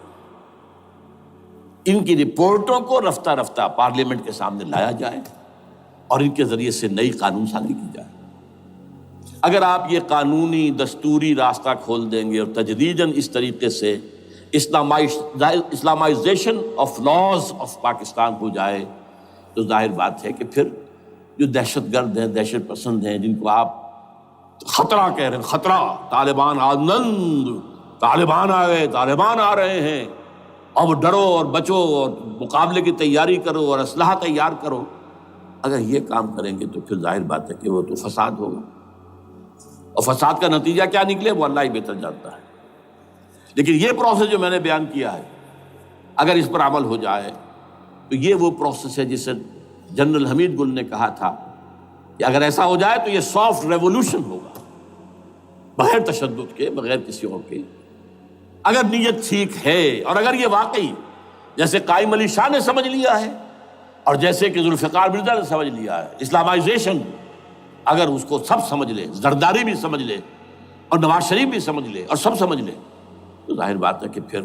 ان کی رپورٹوں کو رفتہ رفتہ پارلیمنٹ کے سامنے لایا جائے اور ان کے ذریعے سے نئی قانون سازی کی جائے۔ اگر آپ یہ قانونی دستوری راستہ کھول دیں گے اور تجدیداً اس طریقے سے Islamization of laws of Pakistan ہو جائے، تو ظاہر بات ہے کہ پھر جو دہشت گرد ہیں، دہشت پسند ہیں، جن کو آپ خطرہ کہہ رہے ہیں، خطرہ، طالبان آنند، طالبان آ گئے، طالبان آ رہے ہیں، اب ڈرو اور بچو اور مقابلے کی تیاری کرو اور اسلحہ تیار کرو، اگر یہ کام کریں گے تو پھر ظاہر بات ہے کہ وہ تو فساد ہوگا، اور فساد کا نتیجہ کیا نکلے وہ اللہ ہی بہتر جانتا ہے۔ لیکن یہ پروسیس جو میں نے بیان کیا ہے، اگر اس پر عمل ہو جائے تو یہ وہ پروسیس ہے جسے جنرل حمید گل نے کہا تھا کہ اگر ایسا ہو جائے تو یہ سافٹ ریولوشن ہوگا، بغیر تشدد کے، بغیر کسی اور کے۔ اگر نیت ٹھیک ہے اور اگر یہ واقعی جیسے قائم علی شاہ نے سمجھ لیا ہے اور جیسے کہ ذوالفقار مرزا نے سمجھ لیا ہے، اسلامائزیشن، اگر اس کو سب سمجھ لے، زرداری بھی سمجھ لے اور نواز شریف بھی سمجھ لے اور سب سمجھ لے، تو ظاہر بات ہے کہ پھر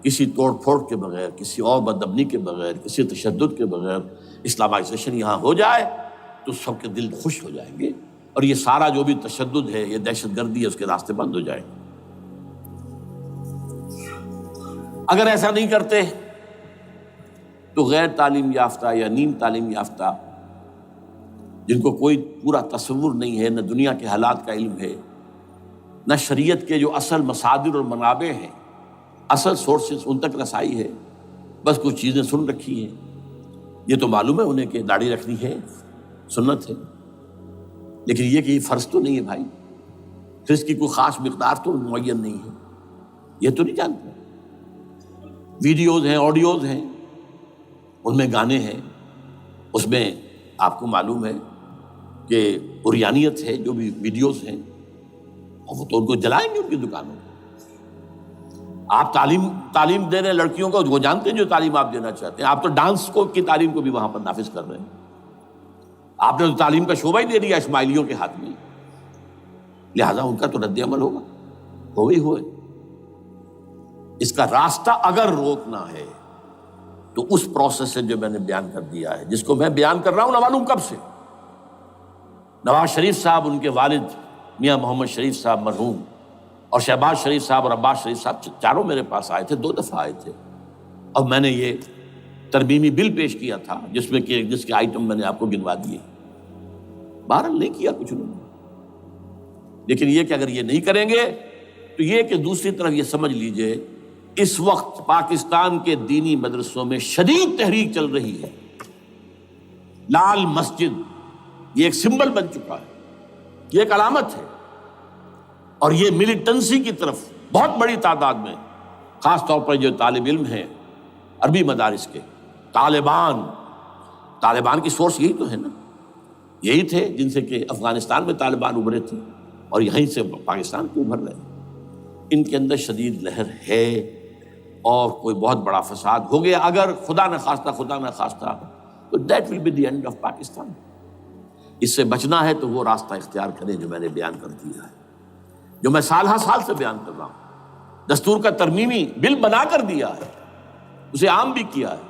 کسی توڑ پھوڑ کے بغیر، کسی اور بدامنی کے بغیر، کسی تشدد کے بغیر اسلامائزیشن یہاں ہو جائے تو سب کے دل خوش ہو جائیں گے، اور یہ سارا جو بھی تشدد ہے، یہ دہشت گردی ہے، اس کے راستے بند ہو جائیں گے۔ اگر ایسا نہیں کرتے تو غیر تعلیم یافتہ یا نیم تعلیم یافتہ، جن کو کوئی پورا تصور نہیں ہے، نہ دنیا کے حالات کا علم ہے، نہ شریعت کے جو اصل مصادر اور منابع ہیں، اصل سورسز، ان تک رسائی ہے، بس کچھ چیزیں سن رکھی ہیں۔ یہ تو معلوم ہے انہیں کہ داڑھی رکھنی ہے، سنت ہے، لیکن یہ کہ یہ فرض تو نہیں ہے بھائی، پھر اس کی کوئی خاص مقدار تو معین نہیں ہے، یہ تو نہیں جانتے۔ ویڈیوز ہیں، آڈیوز ہیں، ان میں گانے ہیں، اس میں آپ کو معلوم ہے کہ عریانیت ہے، جو بھی ویڈیوز ہیں، اور وہ تو ان کو جلائیں گے ان کی دکانوں میں۔ آپ تعلیم دے رہے ہیں لڑکیوں کو، وہ جانتے ہیں جو تعلیم آپ دینا چاہتے ہیں، آپ تو ڈانس کی تعلیم کو بھی وہاں پر نافذ کر رہے ہیں، آپ نے تو تعلیم کا شعبہ ہی دے دیا اسماعیلیوں کے ہاتھ میں، لہذا ان کا تو رد عمل ہوگا، ہوئے۔ اس کا راستہ اگر روکنا ہے تو اس پروسیس سے جو میں نے بیان کر دیا ہے، جس کو میں بیان کر رہا ہوں نہ معلوم کب سے۔ نواز شریف صاحب، ان کے والد میاں محمد شریف صاحب مرحوم، اور شہباز شریف صاحب اور عباس شریف صاحب چاروں میرے پاس آئے تھے، 2 دفعہ آئے تھے، اور میں نے یہ ترمیمی بل پیش کیا تھا جس کے آئٹم میں نے آپ کو گنوا دیے۔ بہرحال نہیں کیا کچھ انہوں نے، لیکن یہ کہ اگر یہ نہیں کریں گے تو یہ کہ دوسری طرف یہ سمجھ لیجئے اس وقت پاکستان کے دینی مدرسوں میں شدید تحریک چل رہی ہے۔ لال مسجد یہ ایک سمبل بن چکا ہے، یہ ایک علامت ہے، اور یہ ملیٹنسی کی طرف بہت بڑی تعداد میں، خاص طور پر جو طالب علم ہیں عربی مدارس کے، طالبان کی سورس یہی تو ہے نا، یہی تھے جن سے کہ افغانستان میں طالبان ابھرے تھے اور یہیں سے پاکستان کو ابھر رہے ہیں۔ ان کے اندر شدید لہر ہے، اور کوئی بہت بڑا فساد ہو گیا اگر خدا نہ خواستہ تو that will be the end of Pakistan. اس سے بچنا ہے تو وہ راستہ اختیار کریں جو میں نے بیان کر دیا ہے، جو میں سال سے بیان کر رہا ہوں۔ دستور کا ترمیمی بل بنا کر دیا ہے، اسے عام بھی کیا ہے۔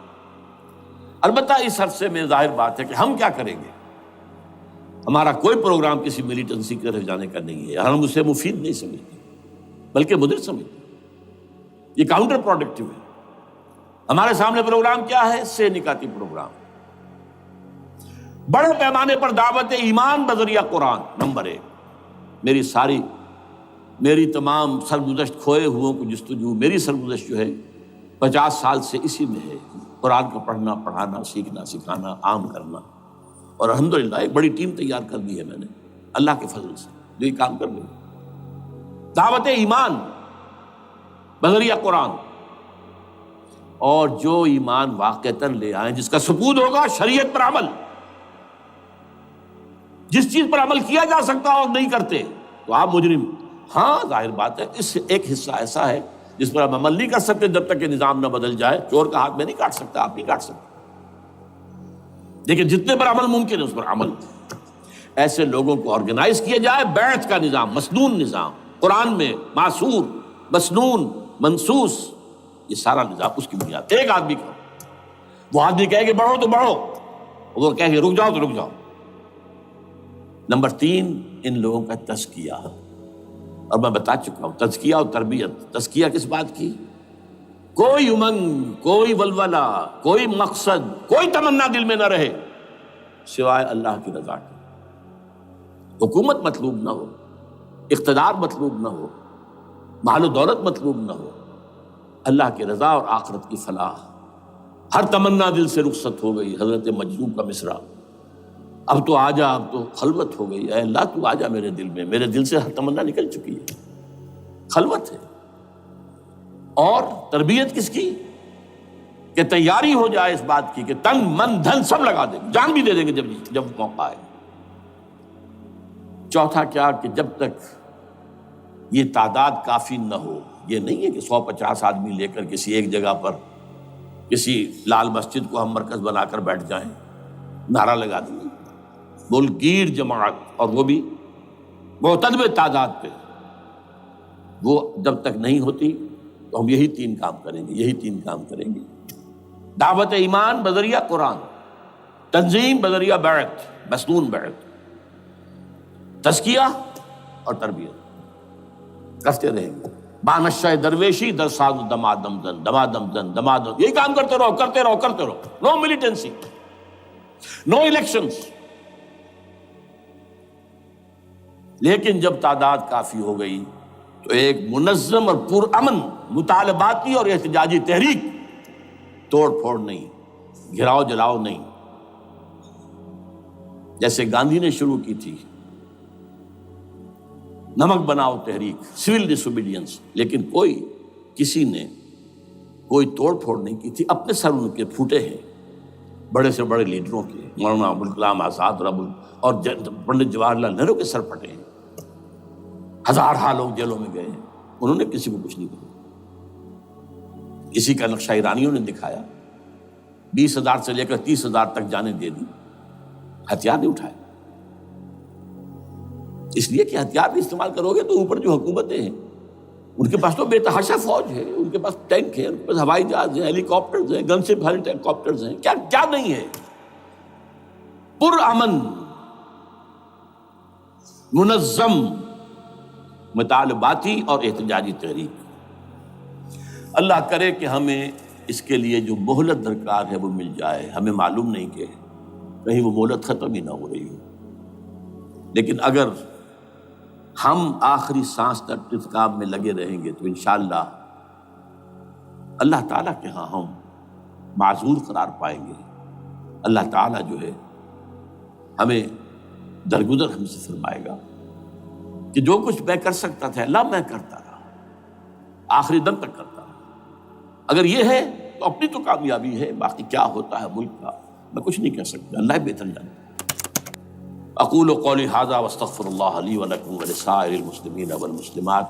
البتہ اس عرصے میں ظاہر بات ہے کہ ہم کیا کریں گے، ہمارا کوئی پروگرام کسی ملیٹنسی کے طرف جانے کا نہیں ہے، ہم اسے مفید نہیں سمجھتے بلکہ مضر سمجھتے، یہ کاؤنٹر پروڈکٹیو ہے۔ ہمارے سامنے پروگرام کیا ہے؟ 3 نکاتی پروگرام، بڑے پیمانے پر دعوت ایمان بذریعہ قرآن، نمبر 1۔ میری تمام سرگزشت کھوئے ہوئوں کو جستجو، میری سرگزشت جو ہے 50 سال سے اسی میں ہے، قرآن کا پڑھنا، پڑھانا، سیکھنا، سکھانا، عام کرنا، اور الحمدللہ ایک بڑی ٹیم تیار کر دی ہے میں نے اللہ کے فضل سے، جو یہ کام کر رہی ہے۔ دعوت ایمان بذریعہ قرآن، اور جو ایمان واقعتاً لے آئیں، جس کا ثبوت ہوگا شریعت پر عمل، جس چیز پر عمل کیا جا سکتا اور نہیں کرتے تو آپ مجرم۔ ہاں ظاہر بات ہے، اس سے ایک حصہ ایسا ہے جس پر آپ عمل نہیں کر سکتے جب تک کہ نظام نہ بدل جائے۔ چور کا ہاتھ میں نہیں کاٹ سکتا، آپ نہیں کاٹ سکتے، لیکن جتنے پر عمل ممکن ہے اس پر عمل۔ ایسے لوگوں کو آرگنائز کیا جائے، بیعت کا نظام، مسنون نظام، قرآن میں معصور، مسنون، منصوص، یہ سارا نظام اس کی بنیاد۔ ایک آدمی کا، وہ آدمی کہے کہ بڑھو تو بڑھو، وہ کہے کہ رک جاؤ تو رک جاؤ۔ نمبر 3، ان لوگوں کا تزکیہ، اور میں بتا چکا ہوں تزکیہ اور تربیت۔ تزکیہ کس بات کی؟ کوئی امنگ، کوئی ولولہ، کوئی مقصد، کوئی تمنا دل میں نہ رہے سوائے اللہ کی رضا کے۔ حکومت مطلوب نہ ہو، اقتدار مطلوب نہ ہو، مال و دولت مطلوب نہ ہو، اللہ کی رضا اور آخرت کی فلاح۔ ہر تمنا دل سے رخصت ہو گئی، حضرت مجذوب کا مصرع، اب تو آ جا، اب تو خلوت ہو گئی، اے اللہ تو آ جا میرے دل میں، میرے دل سے ہر تمنا نکل چکی ہے، خلوت ہے۔ اور تربیت کس کی؟ کہ تیاری ہو جائے اس بات کی کہ تن من دھن سب لگا دیں گے، جان بھی دے دیں گے جب موقع آئے۔ چوتھا کیا؟ کہ جب تک یہ تعداد کافی نہ ہو، یہ نہیں ہے کہ 150 آدمی لے کر کسی ایک جگہ پر کسی لال مسجد کو ہم مرکز بنا کر بیٹھ جائیں، نعرہ لگا دیں، ملک گیر جماعت، اور وہ بھی معتدل تعداد پہ، وہ جب تک نہیں ہوتی تو ہم یہی تین کام کریں گے، دعوت ایمان بذریعہ قرآن، تنظیم بذریعہ بیعت، مسنون بیعت، تزکیہ اور تربیت کرتے رہیں گے، بانشہ درویشی در ساز دمادم زن دمادم زن دمادم، یہی کام کرتے رہو، نو ملیٹنسی، نو الیکشنز۔ لیکن جب تعداد کافی ہو گئی تو ایک منظم اور پرامن مطالباتی اور احتجاجی تحریک، توڑ پھوڑ نہیں، گھراؤ جلاؤ نہیں، جیسے گاندھی نے شروع کی تھی، نمک بناؤ تحریک، سول ڈس اوبیڈینس، لیکن کسی نے کوئی توڑ پھوڑ نہیں کی تھی۔ اپنے سر ان کے پھوٹے ہیں بڑے سے بڑے لیڈروں کے، مولانا ابوالکلام آزاد اور پنڈت جواہر لال نہرو کے سر پھٹے ہیں، ہزارہ لوگ جیلوں میں گئے ہیں، انہوں نے کسی کو کچھ نہیں کہا۔ اسی کا نقشہ ایرانیوں نے دکھایا، 20,000 سے لے کر 30,000 تک جانیں دے دی، ہتھیار نہیں اٹھائے، اس لیے کہ ہتھیار بھی استعمال کرو گے تو اوپر جو حکومتیں ہیں ان کے پاس تو بے تحاشا فوج ہے، ان کے پاس ٹینک ہے، ان کے پاس ہوائی جہاز ہیں، ہیلی کاپٹرز ہیں، گن شپ ہیلی کاپٹرز ہیں، کیا نہیں ہے۔ پرامن منظم مطالباتی اور احتجاجی تحریک، اللہ کرے کہ ہمیں اس کے لیے جو مہلت درکار ہے وہ مل جائے۔ ہمیں معلوم نہیں کہ کہیں وہ مہلت ختم ہی نہ ہو رہی ہو، لیکن اگر ہم آخری سانس تک اس کام میں لگے رہیں گے تو انشاءاللہ اللہ تعالیٰ کے ہاں ہم معذور قرار پائیں گے۔ اللہ تعالیٰ جو ہے ہمیں درگزر ہم سے فرمائے گا کہ جو کچھ میں کر سکتا تھا اللہ میں کرتا رہا، آخری دم تک کرتا رہا۔ اگر یہ ہے تو اپنی تو کامیابی ہے، باقی کیا ہوتا ہے ملک کا میں کچھ نہیں کہہ سکتا، اللہ بہتر جانتا۔ اقول قولی ھذا واستغفر اللہ لی ولکم ولسائر المسلمین والمسلمات